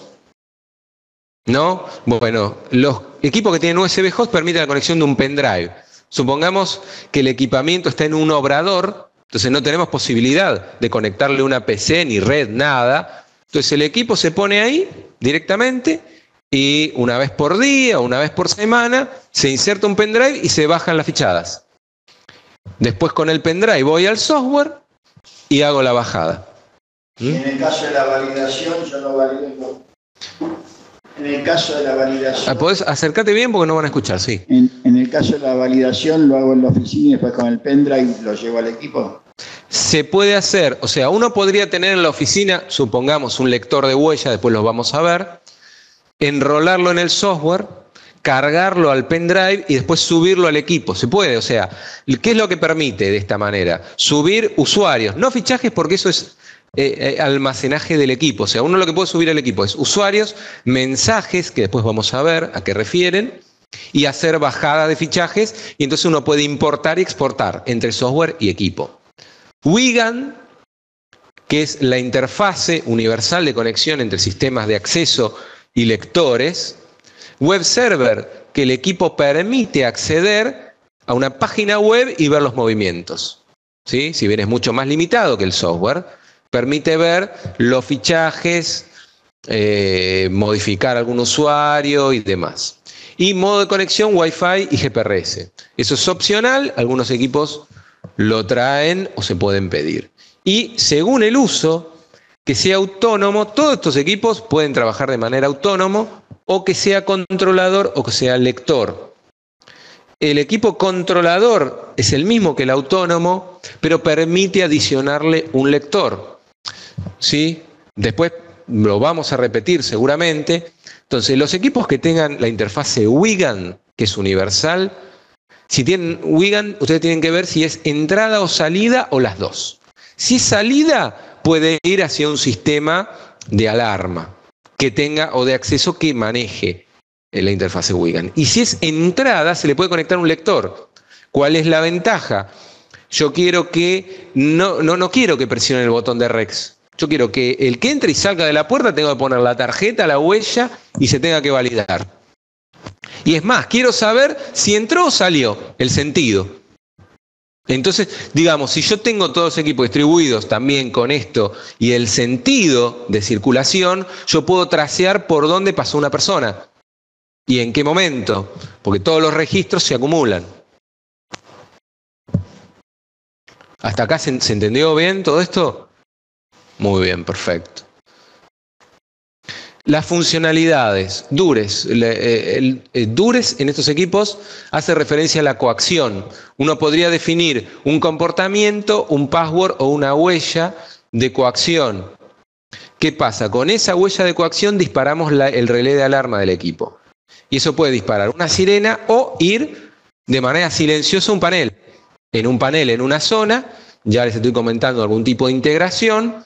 [SPEAKER 1] ¿No? Bueno, los equipos que tienen USB host permiten la conexión de un pendrive. Supongamos que el equipamiento está en un obrador, entonces no tenemos posibilidad de conectarle una PC, ni red, nada. Entonces el equipo se pone ahí directamente y una vez por día, una vez por semana, se inserta un pendrive y se bajan las fichadas. Después con el pendrive voy al software y hago la bajada.
[SPEAKER 2] En el caso de la validación, yo lo valido. En el caso de la validación...
[SPEAKER 1] ¿Podés acercarte bien porque no van a escuchar? Sí.
[SPEAKER 2] En el caso de la validación lo hago en la oficina y después con el pendrive lo llevo al equipo.
[SPEAKER 1] Se puede hacer, o sea, uno podría tener en la oficina, supongamos, un lector de huella, después lo vamos a ver, enrolarlo en el software, cargarlo al pendrive y después subirlo al equipo. Se puede, o sea, ¿qué es lo que permite de esta manera? Subir usuarios, no fichajes porque eso es almacenaje del equipo. O sea, uno lo que puede subir al equipo es usuarios, mensajes, que después vamos a ver a qué refieren, y hacer bajada de fichajes, y entonces uno puede importar y exportar entre software y equipo. WIGAN, que es la interfase universal de conexión entre sistemas de acceso y lectores. Web Server, que el equipo permite acceder a una página web y ver los movimientos. ¿Sí? Si bien es mucho más limitado que el software, permite ver los fichajes, modificar algún usuario y demás. Y modo de conexión Wi-Fi y GPRS. Eso es opcional, algunos equipos lo traen o se pueden pedir. Y según el uso, que sea autónomo, todos estos equipos pueden trabajar de manera autónoma o que sea controlador o que sea lector. El equipo controlador es el mismo que el autónomo, pero permite adicionarle un lector. ¿Sí? Después lo vamos a repetir seguramente. Entonces, los equipos que tengan la interfase WIGAN, que es universal, si tienen WIGAN, ustedes tienen que ver si es entrada o salida o las dos. Si es salida, puede ir hacia un sistema de alarma que tenga o de acceso que maneje la interfase WIGAN. Y si es entrada, se le puede conectar un lector. ¿Cuál es la ventaja? Yo quiero que no quiero que presione el botón de REX. Yo quiero que el que entre y salga de la puerta tenga que poner la tarjeta, la huella y se tenga que validar. Y es más, quiero saber si entró o salió, el sentido. Entonces, digamos, si yo tengo todos los equipos distribuidos también con esto y el sentido de circulación, yo puedo tracear por dónde pasó una persona y en qué momento, porque todos los registros se acumulan. ¿Hasta acá se entendió bien todo esto? Muy bien, perfecto. Las funcionalidades, DURES. DURES en estos equipos hace referencia a la coacción. Uno podría definir un comportamiento, un password o una huella de coacción. ¿Qué pasa? Con esa huella de coacción disparamos el relé de alarma del equipo. Y eso puede disparar una sirena o ir de manera silenciosa a un panel. En un panel, en una zona, ya les estoy comentando algún tipo de integración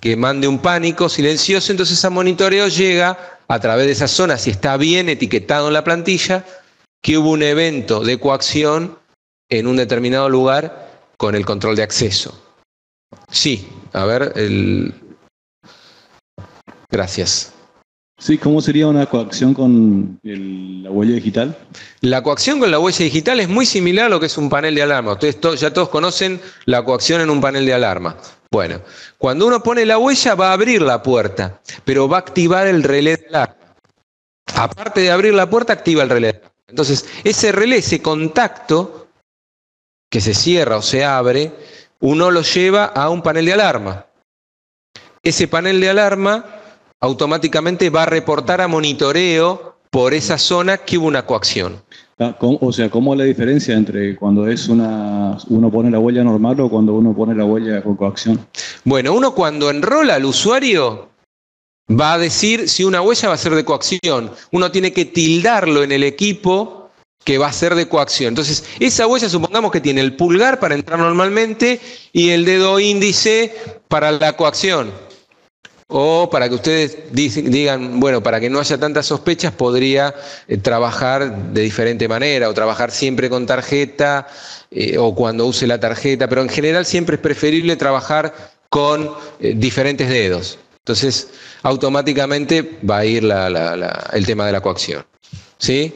[SPEAKER 1] que mande un pánico silencioso, entonces ese monitoreo llega a través de esa zona, si está bien etiquetado en la plantilla, que hubo un evento de coacción en un determinado lugar con el control de acceso. Sí, a ver, gracias.
[SPEAKER 3] Sí, ¿cómo sería una coacción con la huella digital?
[SPEAKER 1] La coacción con la huella digital es muy similar a lo que es un panel de alarma. Ustedes ya todos conocen la coacción en un panel de alarma. Bueno, cuando uno pone la huella va a abrir la puerta, pero va a activar el relé de alarma. Aparte de abrir la puerta, activa el relé. Entonces, ese relé, ese contacto que se cierra o se abre, uno lo lleva a un panel de alarma. Ese panel de alarma automáticamente va a reportar a monitoreo por esa zona que hubo una coacción.
[SPEAKER 3] O sea, ¿cómo es la diferencia entre cuando es uno pone la huella normal o cuando uno pone la huella con coacción?
[SPEAKER 1] Bueno, uno cuando enrola al usuario va a decir si una huella va a ser de coacción. Uno tiene que tildarlo en el equipo que va a ser de coacción. Entonces, esa huella supongamos que tiene el pulgar para entrar normalmente y el dedo índice para la coacción. O para que ustedes digan, bueno, para que no haya tantas sospechas, podría trabajar de diferente manera, o trabajar siempre con tarjeta, o cuando use la tarjeta, pero en general siempre es preferible trabajar con diferentes dedos. Entonces, automáticamente va a ir el tema de la coacción. ¿Sí?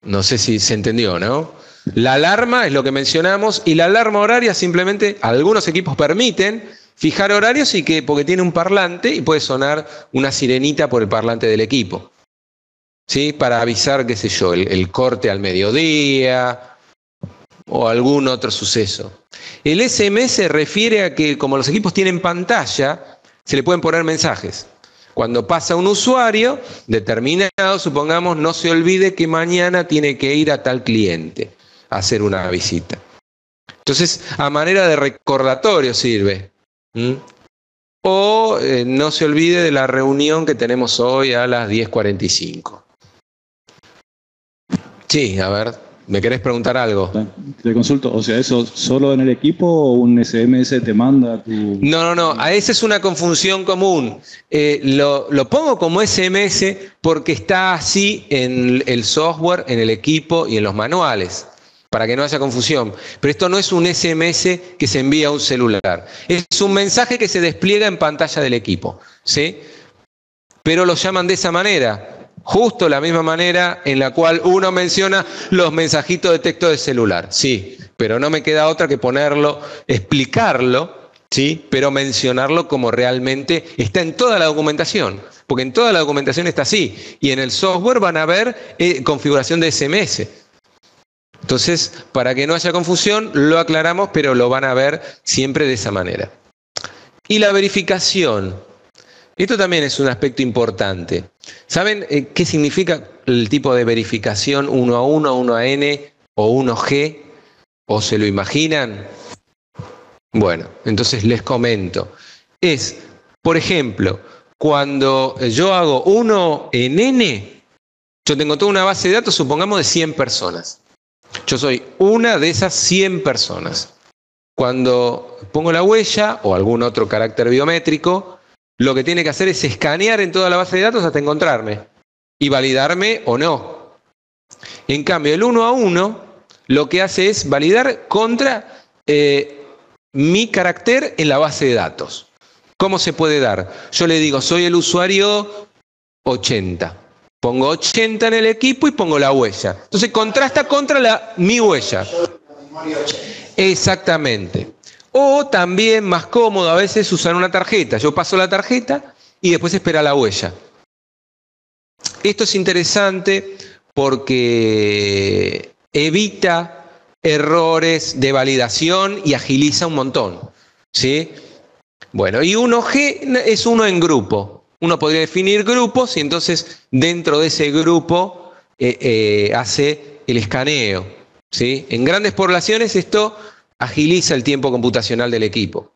[SPEAKER 1] No sé si se entendió, ¿no? La alarma es lo que mencionamos, y la alarma horaria simplemente algunos equipos permiten fijar horarios porque tiene un parlante y puede sonar una sirenita por el parlante del equipo. ¿Sí? Para avisar, qué sé yo, el corte al mediodía o algún otro suceso. El SMS refiere a que como los equipos tienen pantalla, se le pueden poner mensajes. Cuando pasa un usuario determinado, supongamos, no se olvide que mañana tiene que ir a tal cliente a hacer una visita. Entonces, a manera de recordatorio sirve. O no se olvide de la reunión que tenemos hoy a las 10:45. Sí, a ver, ¿me querés preguntar algo?
[SPEAKER 3] Te consulto, o sea, ¿eso solo en el equipo o un SMS te manda tu...?
[SPEAKER 1] No, a esa es una confusión común. Lo pongo como SMS porque está así en el software, en el equipo y en los manuales, para que no haya confusión. Pero esto no es un SMS que se envía a un celular. Es un mensaje que se despliega en pantalla del equipo, ¿sí? Pero lo llaman de esa manera, justo la misma manera en la cual uno menciona los mensajitos de texto de celular, sí, pero no me queda otra que ponerlo, explicarlo, ¿sí? Pero mencionarlo como realmente está en toda la documentación, porque en toda la documentación está así, y en el software van a ver configuración de SMS. Entonces, para que no haya confusión, lo aclaramos, pero lo van a ver siempre de esa manera. Y la verificación. Esto también es un aspecto importante. ¿Saben qué significa el tipo de verificación 1 a 1, 1 a N o 1G? ¿O se lo imaginan? Bueno, entonces les comento. Es, por ejemplo, cuando yo hago 1 en N, yo tengo toda una base de datos, supongamos, de 100 personas. Yo soy una de esas 100 personas. Cuando pongo la huella o algún otro carácter biométrico, lo que tiene que hacer es escanear en toda la base de datos hasta encontrarme y validarme o no. En cambio, el 1 a 1 lo que hace es validar contra mi carácter en la base de datos. ¿Cómo se puede dar? Yo le digo, soy el usuario 80. Pongo 80 en el equipo y pongo la huella. Entonces contrasta contra mi huella. Exactamente. O también, más cómodo, a veces usan una tarjeta. Yo paso la tarjeta y después espera la huella. Esto es interesante porque evita errores de validación y agiliza un montón, ¿sí? Bueno, y 1G es uno en grupo. Uno podría definir grupos y entonces dentro de ese grupo hace el escaneo, ¿sí? En grandes poblaciones esto agiliza el tiempo computacional del equipo.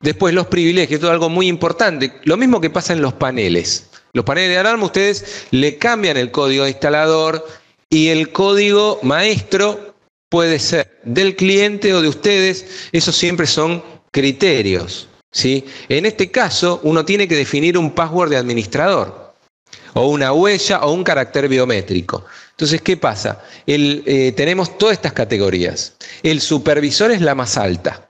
[SPEAKER 1] Después los privilegios, esto es algo muy importante. Lo mismo que pasa en los paneles. Los paneles de alarma ustedes le cambian el código de instalador y el código maestro puede ser del cliente o de ustedes. Esos siempre son criterios, ¿sí? En este caso uno tiene que definir un password de administrador o una huella o un carácter biométrico. Entonces, ¿qué pasa? Tenemos todas estas categorías. El supervisor es la más alta,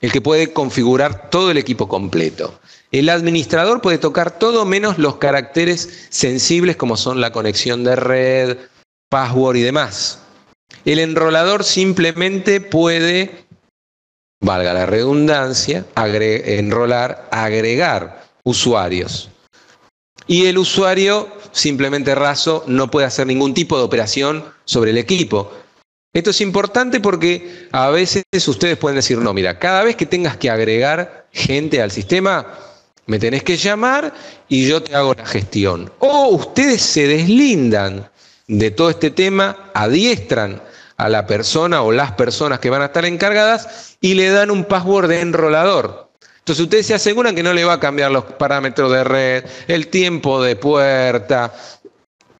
[SPEAKER 1] el que puede configurar todo el equipo completo. El administrador puede tocar todo menos los caracteres sensibles como son la conexión de red, password y demás. El enrolador simplemente puede, valga la redundancia, agregar usuarios. Y el usuario, simplemente raso, no puede hacer ningún tipo de operación sobre el equipo. Esto es importante porque a veces ustedes pueden decir, no, mira, cada vez que tengas que agregar gente al sistema, me tenés que llamar y yo te hago la gestión. O ustedes se deslindan de todo este tema, adiestran a la persona o las personas que van a estar encargadas y le dan un password de enrolador. Entonces ustedes se aseguran que no le va a cambiar los parámetros de red, el tiempo de puerta,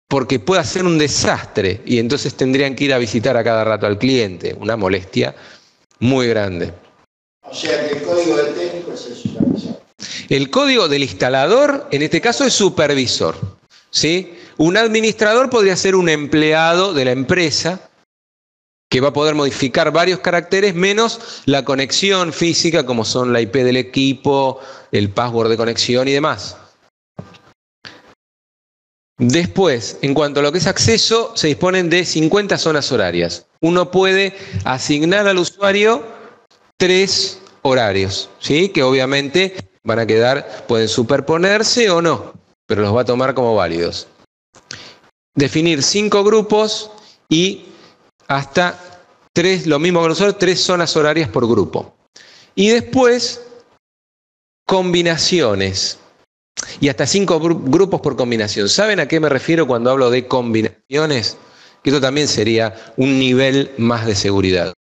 [SPEAKER 1] porque puede ser un desastre y entonces tendrían que ir a visitar a cada rato al cliente, una molestia muy grande.
[SPEAKER 2] O sea que el código del técnico es el supervisor.
[SPEAKER 1] El código del instalador, en este caso, es supervisor, ¿sí? Un administrador podría ser un empleado de la empresa que va a poder modificar varios caracteres menos la conexión física, como son la IP del equipo, el password de conexión y demás. Después, en cuanto a lo que es acceso, se disponen de 50 zonas horarias. Uno puede asignar al usuario 3 horarios, ¿sí? Que obviamente van a quedar, pueden superponerse o no, pero los va a tomar como válidos. Definir 5 grupos y hasta 3, lo mismo que nosotros, 3 zonas horarias por grupo. Y después, combinaciones. Y hasta 5 grupos por combinación. ¿Saben a qué me refiero cuando hablo de combinaciones? Que eso también sería un nivel más de seguridad.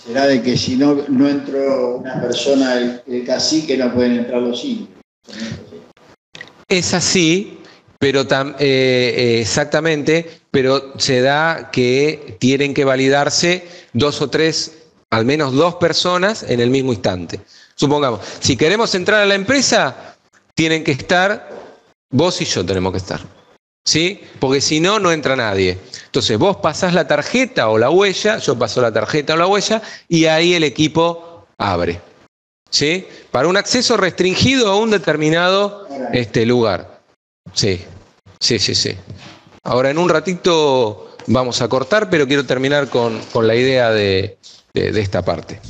[SPEAKER 2] Será de que si no entró una persona, el cacique, no pueden entrar los 5.
[SPEAKER 1] Es así, pero exactamente, pero se da que tienen que validarse 2 o 3, al menos 2 personas en el mismo instante. Supongamos, si queremos entrar a la empresa, tienen que estar, vos y yo tenemos que estar, ¿sí? Porque si no, no entra nadie. Entonces vos pasás la tarjeta o la huella, yo paso la tarjeta o la huella, y ahí el equipo abre, ¿sí? Para un acceso restringido a un determinado lugar. Sí. Ahora en un ratito vamos a cortar, pero quiero terminar con la idea de esta parte.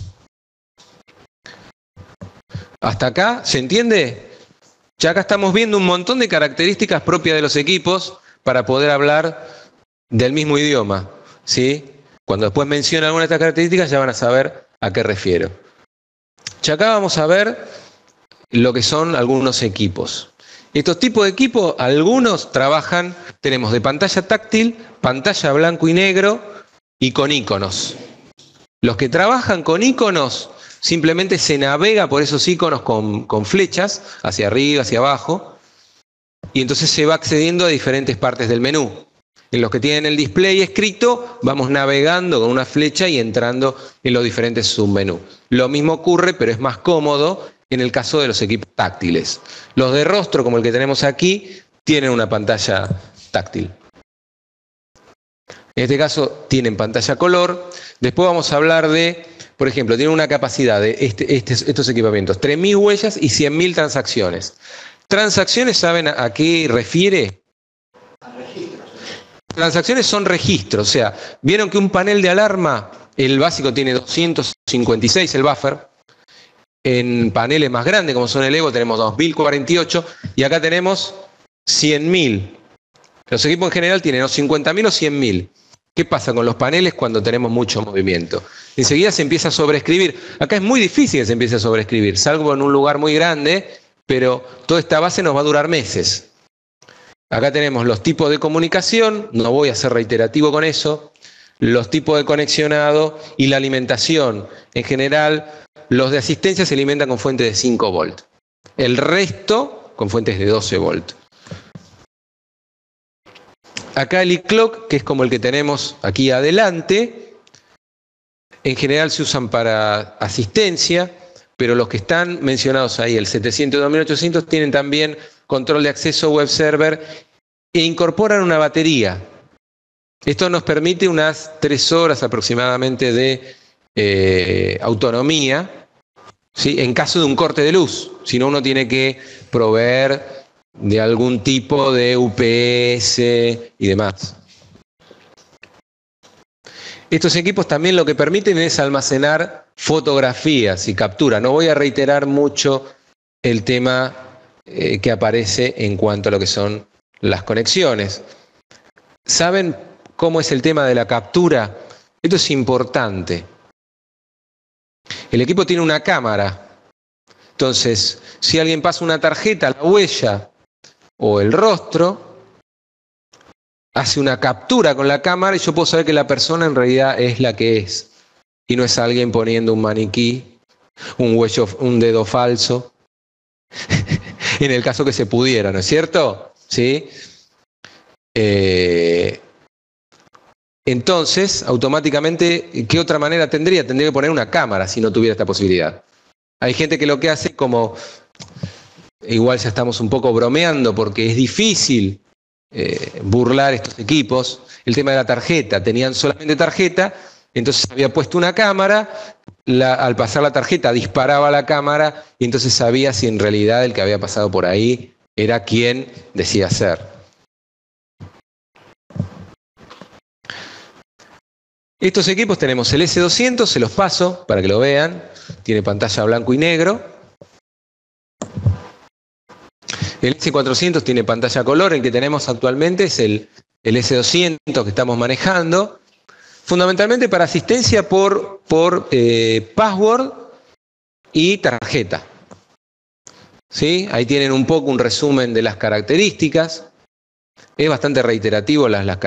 [SPEAKER 1] ¿Hasta acá? ¿Se entiende? Ya acá estamos viendo un montón de características propias de los equipos para poder hablar del mismo idioma, ¿sí? Cuando después mencione alguna de estas características ya van a saber a qué refiero. Ya acá vamos a ver lo que son algunos equipos. Estos tipos de equipos, algunos trabajan, tenemos de pantalla táctil, pantalla blanco y negro y con iconos. Los que trabajan con iconos, simplemente se navega por esos iconos con flechas, hacia arriba, hacia abajo, y entonces se va accediendo a diferentes partes del menú. En los que tienen el display escrito, vamos navegando con una flecha y entrando en los diferentes submenús. Lo mismo ocurre, pero es más cómodo en el caso de los equipos táctiles. Los de rostro, como el que tenemos aquí, tienen una pantalla táctil. En este caso tienen pantalla color. Después vamos a hablar de, por ejemplo, tienen una capacidad de estos equipamientos, 3.000 huellas y 100.000 transacciones. Transacciones, ¿saben a qué refiere? Transacciones son registros, o sea, vieron que un panel de alarma, el básico tiene 256, el buffer. En paneles más grandes, como son el Evo, tenemos 2048 y acá tenemos 100.000. Los equipos en general tienen o 50.000 o 100.000. ¿Qué pasa con los paneles cuando tenemos mucho movimiento? Enseguida se empieza a sobreescribir. Acá es muy difícil que se empiece a sobreescribir, salvo en un lugar muy grande, pero toda esta base nos va a durar meses. Acá tenemos los tipos de comunicación, no voy a ser reiterativo con eso, los tipos de conexionado y la alimentación. En general, los de asistencia se alimentan con fuentes de 5 volts. El resto con fuentes de 12 volts. Acá el iClock, que es como el que tenemos aquí adelante, en general se usan para asistencia, pero los que están mencionados ahí, el 700 y 2800, tienen también control de acceso web server e incorporan una batería. Esto nos permite unas 3 horas aproximadamente de autonomía, ¿sí? En caso de un corte de luz, si no uno tiene que proveer de algún tipo de UPS y demás. Estos equipos también lo que permiten es almacenar fotografías y captura. No voy a reiterar mucho el tema que aparece en cuanto a lo que son las conexiones. ¿Saben cómo es el tema de la captura? Esto es importante. El equipo tiene una cámara. Entonces, si alguien pasa una tarjeta, la huella o el rostro, hace una captura con la cámara y yo puedo saber que la persona en realidad es la que es. Y no es alguien poniendo un maniquí, un dedo falso. En el caso que se pudiera, ¿no es cierto? ¿Sí? Entonces, automáticamente, ¿qué otra manera tendría? Tendría que poner una cámara si no tuviera esta posibilidad. Hay gente que lo que hace como, igual ya estamos un poco bromeando porque es difícil burlar estos equipos, el tema de la tarjeta, tenían solamente tarjeta, entonces había puesto una cámara, al pasar la tarjeta disparaba la cámara y entonces sabía si en realidad el que había pasado por ahí era quien decía ser. Estos equipos tenemos el S200, se los paso para que lo vean, tiene pantalla blanco y negro. El S400 tiene pantalla color, el que tenemos actualmente es el S200 que estamos manejando, fundamentalmente para asistencia por password y tarjeta. ¿Sí? Ahí tienen un poco un resumen de las características. Es bastante reiterativo las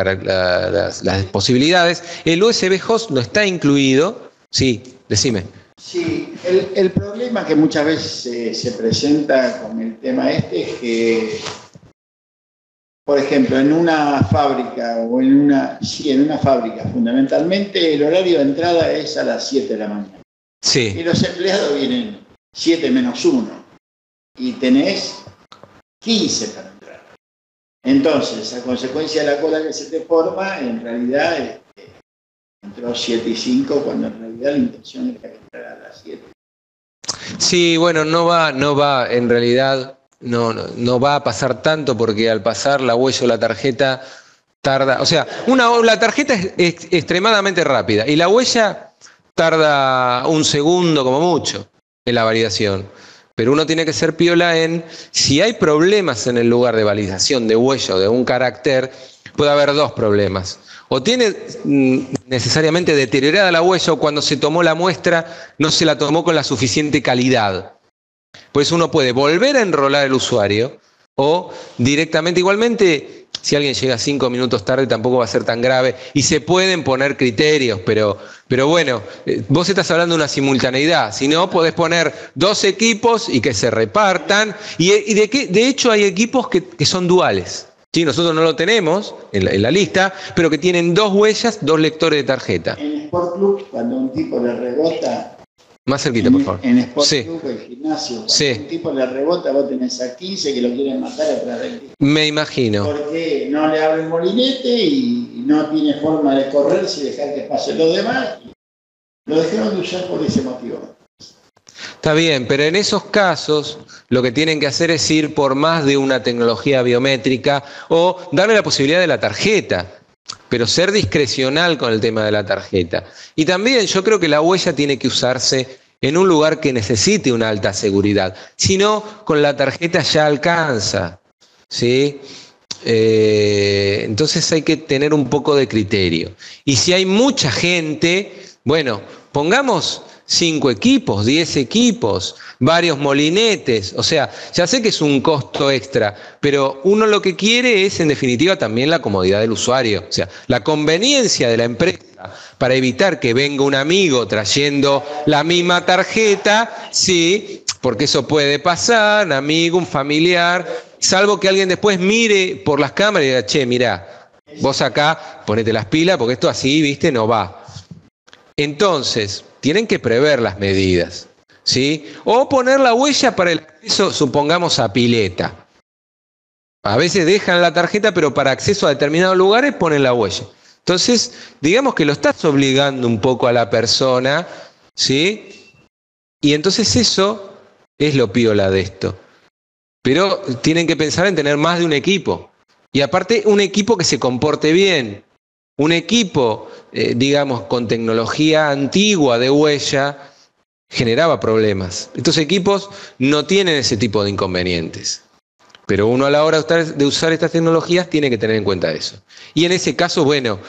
[SPEAKER 1] posibilidades. El USB host no está incluido. Sí, decime.
[SPEAKER 2] Sí, el problema que muchas veces se presenta con el tema este es que, por ejemplo, en una fábrica o en una fábrica fundamentalmente el horario de entrada es a las 7 de la mañana.
[SPEAKER 1] Sí.
[SPEAKER 2] Y los empleados vienen 7 menos 1 y tenés 15 para entrar. Entonces, a consecuencia de la cola que se te forma, en realidad entró 7 y 5 cuando en realidad la intención era que entrara a las 7.
[SPEAKER 1] Sí, bueno, no va, en realidad no va a pasar tanto porque al pasar la huella o la tarjeta tarda, o sea, la tarjeta es extremadamente rápida y la huella tarda un segundo como mucho en la validación. Pero uno tiene que ser piola en, si hay problemas en el lugar de validación de huella o de un carácter, puede haber dos problemas. O tiene necesariamente deteriorada la huella o cuando se tomó la muestra no se la tomó con la suficiente calidad. Pues uno puede volver a enrolar el usuario o directamente, igualmente, si alguien llega 5 minutos tarde tampoco va a ser tan grave y se pueden poner criterios, pero bueno, vos estás hablando de una simultaneidad, si no podés poner 2 equipos y que se repartan y de hecho hay equipos que son duales. Sí, nosotros no lo tenemos en la lista, pero que tienen 2 huellas, 2 lectores de tarjeta.
[SPEAKER 2] En Sport Club, cuando un tipo le rebota...
[SPEAKER 1] Más cerquita, por favor.
[SPEAKER 2] En Sport Club, el gimnasio, cuando un tipo le rebota, vos tenés a 15 que lo quieren matar atrás del tipo.
[SPEAKER 1] Me imagino.
[SPEAKER 2] Porque no le abre el molinete y no tiene forma de correr si dejar que pase los demás. Lo dejaron de usar por ese motivo.
[SPEAKER 1] Está bien, pero en esos casos lo que tienen que hacer es ir por más de una tecnología biométrica o darle la posibilidad de la tarjeta. pero ser discrecional con el tema de la tarjeta. Y también yo creo que la huella tiene que usarse en un lugar que necesite una alta seguridad. Si no, con la tarjeta ya alcanza, ¿sí? Entonces hay que tener un poco de criterio. Y si hay mucha gente, bueno, pongamos 5 equipos, 10 equipos, varios molinetes, o sea, ya sé que es un costo extra, pero uno lo que quiere es en definitiva también la comodidad del usuario, o sea, la conveniencia de la empresa para evitar que venga un amigo trayendo la misma tarjeta, sí, porque eso puede pasar, un amigo, un familiar, salvo que alguien después mire por las cámaras y diga, che, mirá, vos acá ponete las pilas porque esto así, viste, no va. Entonces, tienen que prever las medidas, ¿sí? O poner la huella para el acceso, supongamos, a pileta. A veces dejan la tarjeta, pero para acceso a determinados lugares ponen la huella. Entonces, digamos que lo estás obligando un poco a la persona, ¿sí? Y entonces eso es lo piola de esto. Pero tienen que pensar en tener más de un equipo. Y aparte, un equipo que se comporte bien. Un equipo, digamos, con tecnología antigua de huella, generaba problemas. Estos equipos no tienen ese tipo de inconvenientes. Pero uno a la hora de usar estas tecnologías tiene que tener en cuenta eso. Y en ese caso, bueno,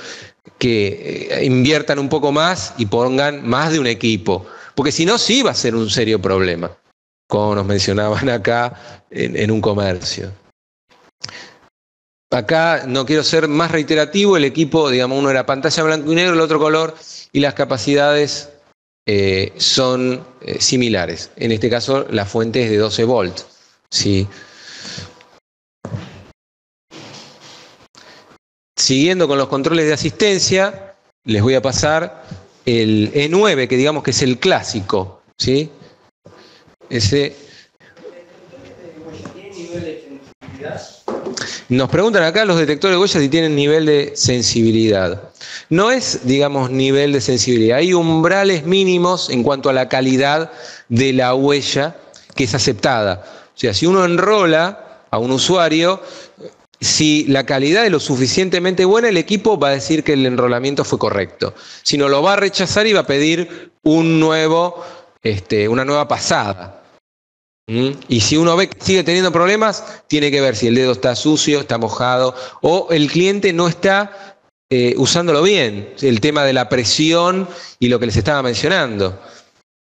[SPEAKER 1] que inviertan un poco más y pongan más de un equipo. Porque si no, sí va a ser un serio problema, como nos mencionaban acá en un comercio. Acá no quiero ser más reiterativo, el equipo, digamos, uno era pantalla blanco y negro, el otro color, y las capacidades son similares. En este caso, la fuente es de 12 volts. ¿Sí? Siguiendo con los controles de asistencia, les voy a pasar el E9, que digamos que es el clásico. ¿Sí? Ese... Nos preguntan acá los detectores de huellas si tienen nivel de sensibilidad. No es, digamos, nivel de sensibilidad. Hay umbrales mínimos en cuanto a la calidad de la huella que es aceptada. O sea, si uno enrola a un usuario, si la calidad es lo suficientemente buena, el equipo va a decir que el enrolamiento fue correcto. Si no, lo va a rechazar y va a pedir una nueva pasada. Y si uno ve que sigue teniendo problemas, tiene que ver si el dedo está sucio, está mojado, o el cliente no está usándolo bien. El tema de la presión y lo que les estaba mencionando.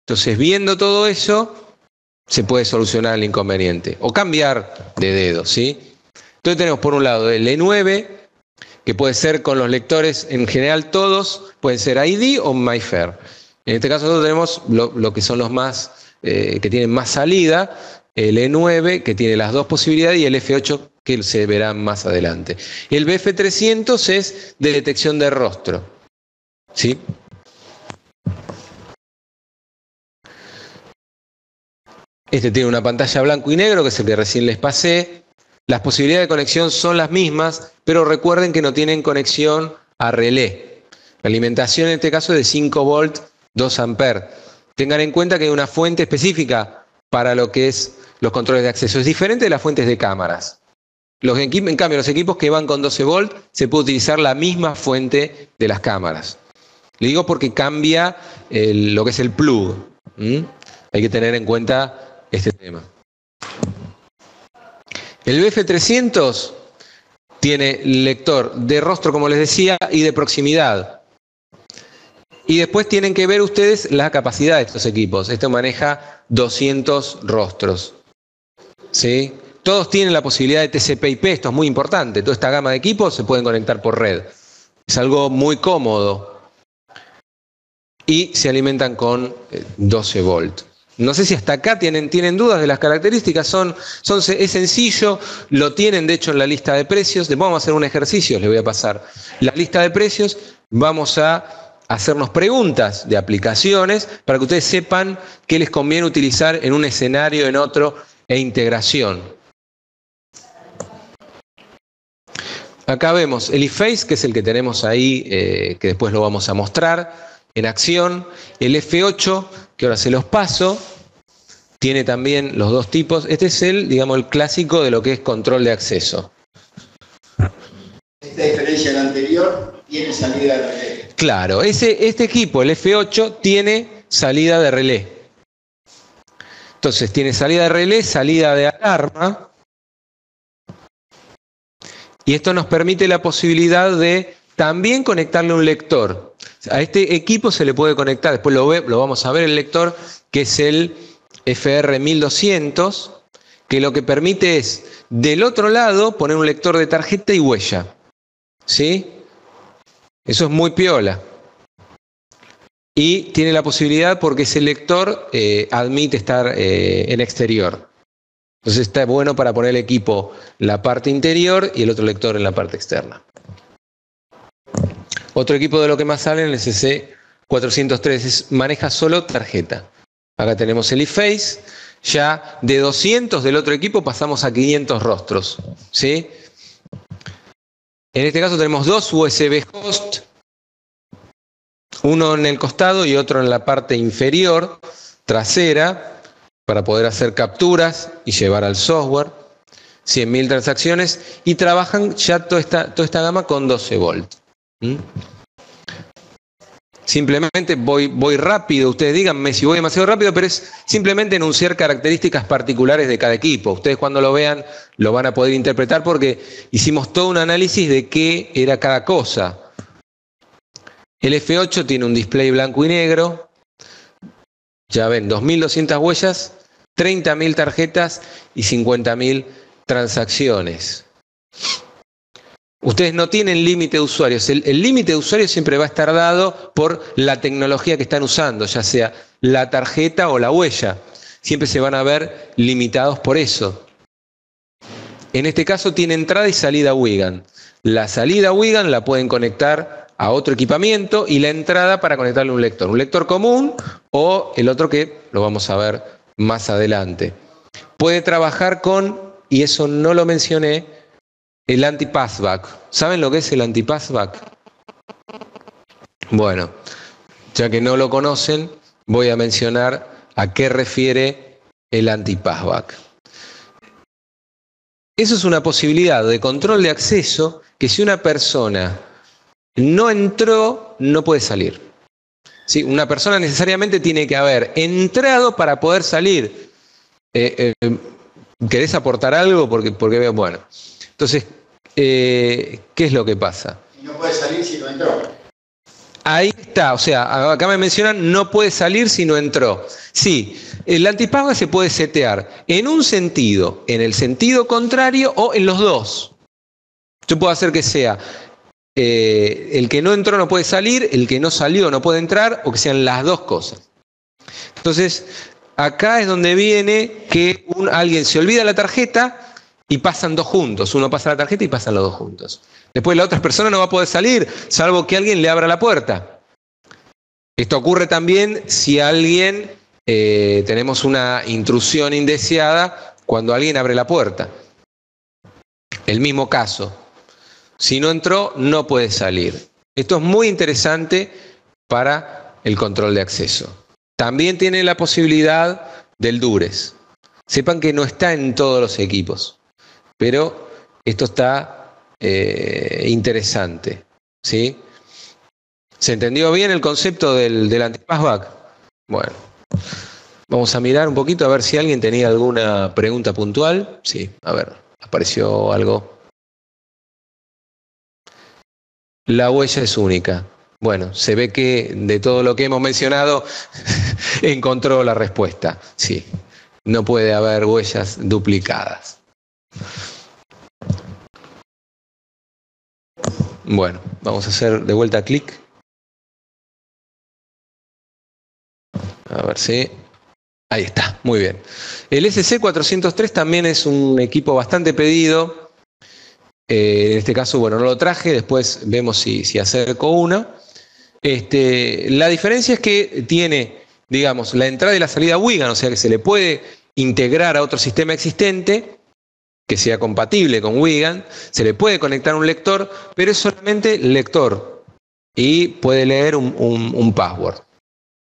[SPEAKER 1] Entonces, viendo todo eso, se puede solucionar el inconveniente. O cambiar de dedo, ¿sí? Entonces tenemos por un lado el E9, que puede ser con los lectores, en general todos, pueden ser ID o MyFair. En este caso nosotros tenemos lo que son los más... que tienen más salida, el E9 que tiene las dos posibilidades y el F8 que se verá más adelante. El BF300 es de detección de rostro. ¿Sí? Este tiene una pantalla blanco y negro, que es el que recién les pasé. Las posibilidades de conexión son las mismas, pero recuerden que no tienen conexión a relé. La alimentación en este caso es de 5 volts, 2 amperes. Tengan en cuenta que hay una fuente específica para lo que es los controles de acceso. Es diferente de las fuentes de cámaras. En cambio, los equipos que van con 12 volts se puede utilizar la misma fuente de las cámaras. Le digo porque cambia lo que es el plug. Hay que tener en cuenta este tema. El BF300 tiene lector de rostro, como les decía, y de proximidad. Y después tienen que ver ustedes la capacidad de estos equipos. Esto maneja 200 rostros. ¿Sí? Todos tienen la posibilidad de TCP/IP, esto es muy importante. Toda esta gama de equipos se pueden conectar por red. Es algo muy cómodo. Y se alimentan con 12 volts. No sé si hasta acá tienen dudas de las características. Es sencillo, lo tienen de hecho en la lista de precios. Vamos a hacer un ejercicio, les voy a pasar la lista de precios. Vamos a hacernos preguntas de aplicaciones para que ustedes sepan qué les conviene utilizar en un escenario, en otro, e integración. Acá vemos el eFace, que es el que tenemos ahí, que después lo vamos a mostrar en acción. El F8, que ahora se los paso, tiene también los dos tipos. Este es el clásico de lo que es control de acceso.
[SPEAKER 2] Esta diferencia diferencia del anterior, tiene salida de relé.
[SPEAKER 1] Claro, este equipo, el F8, tiene salida de relé. Entonces tiene salida de relé, salida de alarma. Y esto nos permite la posibilidad de también conectarle un lector. A este equipo se le puede conectar, después lo vamos a ver el lector, que es el FR1200, que lo que permite es, del otro lado, poner un lector de tarjeta y huella. ¿Sí? Eso es muy piola. Y tiene la posibilidad porque ese lector admite estar en exterior. Entonces está bueno para poner el equipo en la parte interior y el otro lector en la parte externa. Otro equipo de lo que más sale en el CC403 maneja solo tarjeta. Acá tenemos el eFace. Ya de 200 del otro equipo pasamos a 500 rostros. ¿Sí? En este caso tenemos dos USB host. Uno en el costado y otro en la parte inferior, trasera, para poder hacer capturas y llevar al software. 100.000 transacciones y trabajan ya toda esta gama con 12 volts. Simplemente voy rápido, ustedes díganme si voy demasiado rápido, pero es simplemente enunciar características particulares de cada equipo. Ustedes cuando lo vean lo van a poder interpretar porque hicimos todo un análisis de qué era cada cosa. El F8 tiene un display blanco y negro, ya ven, 2.200 huellas, 30.000 tarjetas y 50.000 transacciones. Ustedes no tienen límite de usuarios. El límite de usuarios siempre va a estar dado por la tecnología que están usando, ya sea la tarjeta o la huella. Siempre se van a ver limitados por eso. En este caso tiene entrada y salida Wigan. La salida Wigan la pueden conectar a otro equipamiento y la entrada para conectarle un lector común o el otro que lo vamos a ver más adelante. Puede trabajar con, y eso no lo mencioné, el anti-passback. ¿Saben lo que es el anti-passback? Bueno, ya que no lo conocen, voy a mencionar a qué refiere el anti-passback. Eso es una posibilidad de control de acceso que si una persona no entró, no puede salir. ¿Sí? Una persona necesariamente tiene que haber entrado para poder salir. ¿Querés aportar algo? Porque veo, bueno. Entonces, ¿qué es lo que pasa?
[SPEAKER 2] Y no puede salir si no entró.
[SPEAKER 1] Ahí está, o sea, acá me mencionan no puede salir si no entró. Sí, el antipago se puede setear en un sentido, en el sentido contrario o en los dos. Yo puedo hacer que sea el que no entró no puede salir, el que no salió no puede entrar, o que sean las dos cosas. Entonces, acá es donde viene que alguien se olvida la tarjeta y pasan dos juntos. Uno pasa la tarjeta y pasan los dos juntos. Después la otra persona no va a poder salir, salvo que alguien le abra la puerta. Esto ocurre también si alguien, tenemos una intrusión indeseada cuando alguien abre la puerta. El mismo caso. Si no entró, no puede salir. Esto es muy interesante para el control de acceso. También tiene la posibilidad del Dures. Sepan que no está en todos los equipos, pero esto está interesante. ¿Sí? ¿Se entendió bien el concepto del anti-passback? Bueno, vamos a mirar un poquito a ver si alguien tenía alguna pregunta puntual. Sí, a ver, apareció algo. La huella es única. Bueno, se ve que de todo lo que hemos mencionado encontró la respuesta. Sí, no puede haber huellas duplicadas. Bueno, vamos a hacer de vuelta clic. A ver si... Ahí está, muy bien. El SC403 también es un equipo bastante pedido. En este caso, bueno, no lo traje, después vemos si acerco una. La diferencia es que tiene, digamos, la entrada y la salida Wigan, o sea que se le puede integrar a otro sistema existente que sea compatible con Wigan, se le puede conectar un lector, pero es solamente lector y puede leer un password.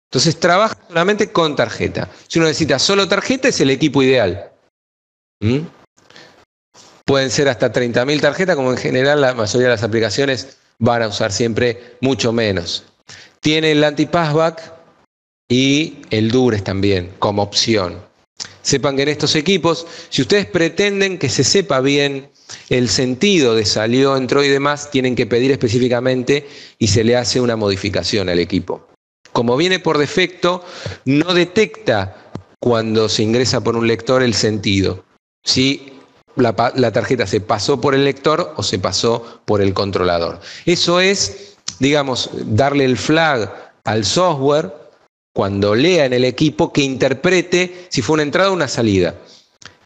[SPEAKER 1] Entonces trabaja solamente con tarjeta. Si uno necesita solo tarjeta, es el equipo ideal. Pueden ser hasta 30.000 tarjetas, como en general la mayoría de las aplicaciones van a usar siempre mucho menos. Tiene el anti-passback y el Dures también como opción. Sepan que en estos equipos, si ustedes pretenden que se sepa bien el sentido de salió, entró y demás, tienen que pedir específicamente y se le hace una modificación al equipo. Como viene por defecto, no detecta cuando se ingresa por un lector el sentido. Si la tarjeta se pasó por el lector o se pasó por el controlador. Eso es, digamos, darle el flag al software cuando lea en el equipo que interprete si fue una entrada o una salida.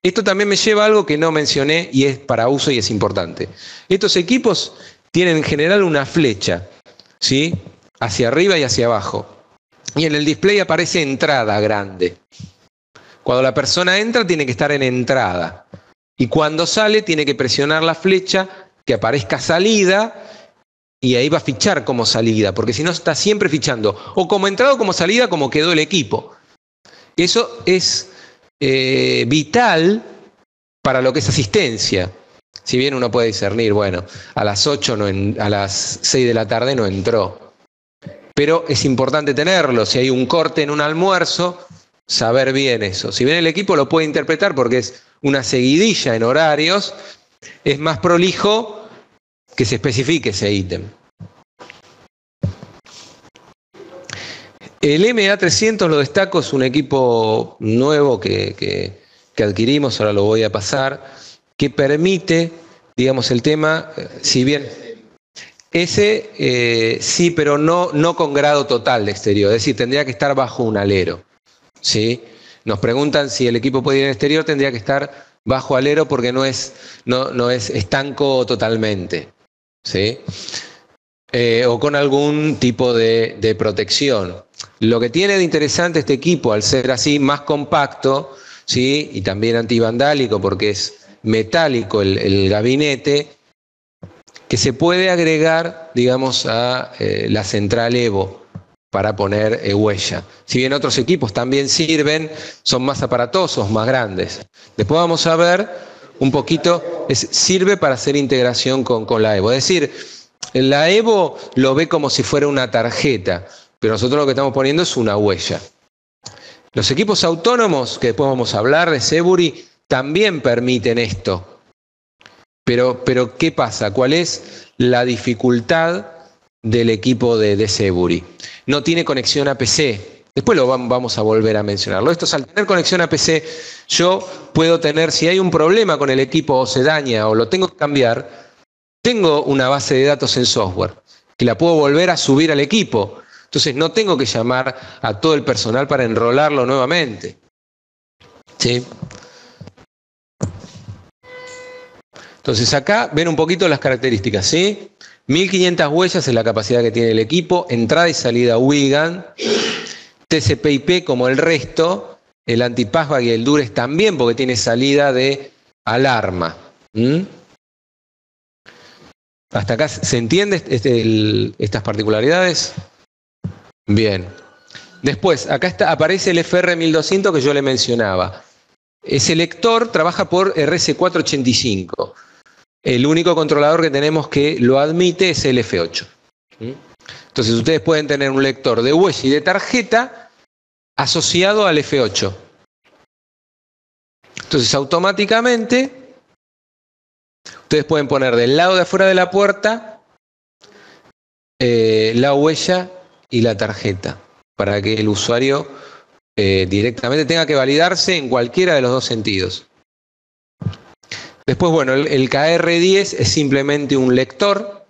[SPEAKER 1] Esto también me lleva a algo que no mencioné y es para uso y es importante. Estos equipos tienen en general una flecha, ¿sí? Hacia arriba y hacia abajo. Y en el display aparece entrada grande. Cuando la persona entra tiene que estar en entrada. Y cuando sale tiene que presionar la flecha que aparezca salida y ahí va a fichar como salida, porque si no está siempre fichando o como entrada o como salida como quedó el equipo. Eso es vital para lo que es asistencia. Si bien uno puede discernir, bueno, a las 8 a las 6 de la tarde no entró. Pero es importante tenerlo. Si hay un corte en un almuerzo, saber bien eso. Si bien el equipo lo puede interpretar porque es una seguidilla en horarios, es más prolijo que se especifique ese ítem. El MA300 lo destaco, es un equipo nuevo que adquirimos, ahora lo voy a pasar, que permite, digamos, el tema, si bien ese sí, pero no con grado total de exterior, es decir, tendría que estar bajo un alero, ¿sí? Nos preguntan si el equipo puede ir en exterior, tendría que estar bajo alero porque no es estanco totalmente, ¿sí? O con algún tipo de protección. Lo que tiene de interesante este equipo, al ser así más compacto, ¿sí? Y también antivandálico porque es metálico el gabinete, que se puede agregar, digamos, a la central Evo para poner huella. Si bien otros equipos también sirven, son más aparatosos, más grandes. Después vamos a ver un poquito, sirve para hacer integración con la Evo. Es decir, la Evo lo ve como si fuera una tarjeta, pero nosotros lo que estamos poniendo es una huella. Los equipos autónomos, que después vamos a hablar de Seburi, también permiten esto. Pero ¿qué pasa? ¿Cuál es la dificultad del equipo de Seburi? No tiene conexión a PC. Después vamos a volver a mencionarlo. Esto es, al tener conexión a PC, yo puedo tener, si hay un problema con el equipo o se daña o lo tengo que cambiar, tengo una base de datos en software que la puedo volver a subir al equipo. Entonces no tengo que llamar a todo el personal para enrolarlo nuevamente. ¿Sí? Entonces acá ven un poquito las características, ¿sí? 1500 huellas es la capacidad que tiene el equipo, entrada y salida Wigan, TCP/IP como el resto, el anti-passback y el Dures también porque tiene salida de alarma. ¿Hasta acá se entiende estas particularidades? Bien. Después, acá aparece el FR1200 que yo le mencionaba. Ese lector trabaja por RS485. El único controlador que tenemos que lo admite es el F8. Entonces ustedes pueden tener un lector de huella y de tarjeta asociado al F8. Entonces automáticamente ustedes pueden poner del lado de afuera de la puerta la huella y la tarjeta para que el usuario directamente tenga que validarse en cualquiera de los dos sentidos. Después, bueno, el KR10 es simplemente un lector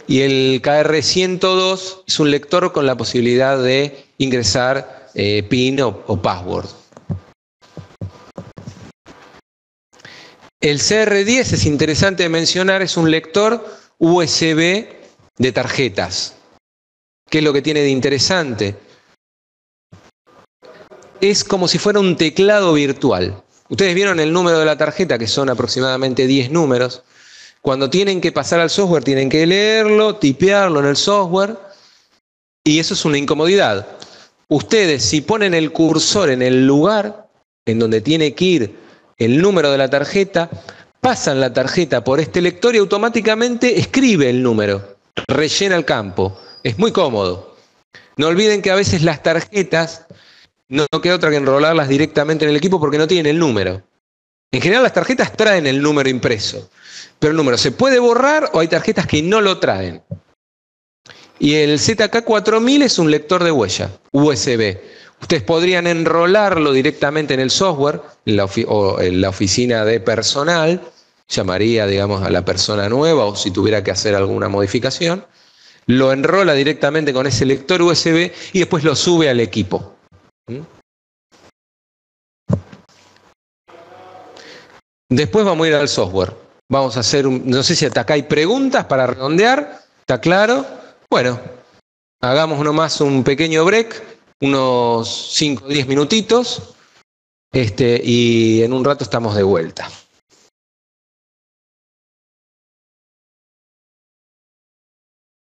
[SPEAKER 1] y el KR102 es un lector con la posibilidad de ingresar PIN o password. El CR10 es interesante mencionar, es un lector USB de tarjetas. ¿Qué es lo que tiene de interesante? Es como si fuera un teclado virtual. Ustedes vieron el número de la tarjeta, que son aproximadamente 10 números. Cuando tienen que pasar al software, tienen que leerlo, tipearlo en el software, y eso es una incomodidad. Ustedes, si ponen el cursor en el lugar en donde tiene que ir el número de la tarjeta, pasan la tarjeta por este lector y automáticamente escribe el número, rellena el campo. Es muy cómodo. No olviden que a veces las tarjetas no queda otra que enrolarlas directamente en el equipo porque no tienen el número. En general las tarjetas traen el número impreso, pero el número se puede borrar o hay tarjetas que no lo traen. Y el ZK4000 es un lector de huella, USB. Ustedes podrían enrolarlo directamente en el software o en la oficina de personal, llamaría, digamos, a la persona nueva o si tuviera que hacer alguna modificación, lo enrola directamente con ese lector USB y después lo sube al equipo. Después vamos a ir al software. Vamos a hacer, no sé si hasta acá hay preguntas para redondear, ¿está claro? Bueno, hagamos nomás un pequeño break, unos 5 o 10 minutitos, y en un rato estamos de vuelta.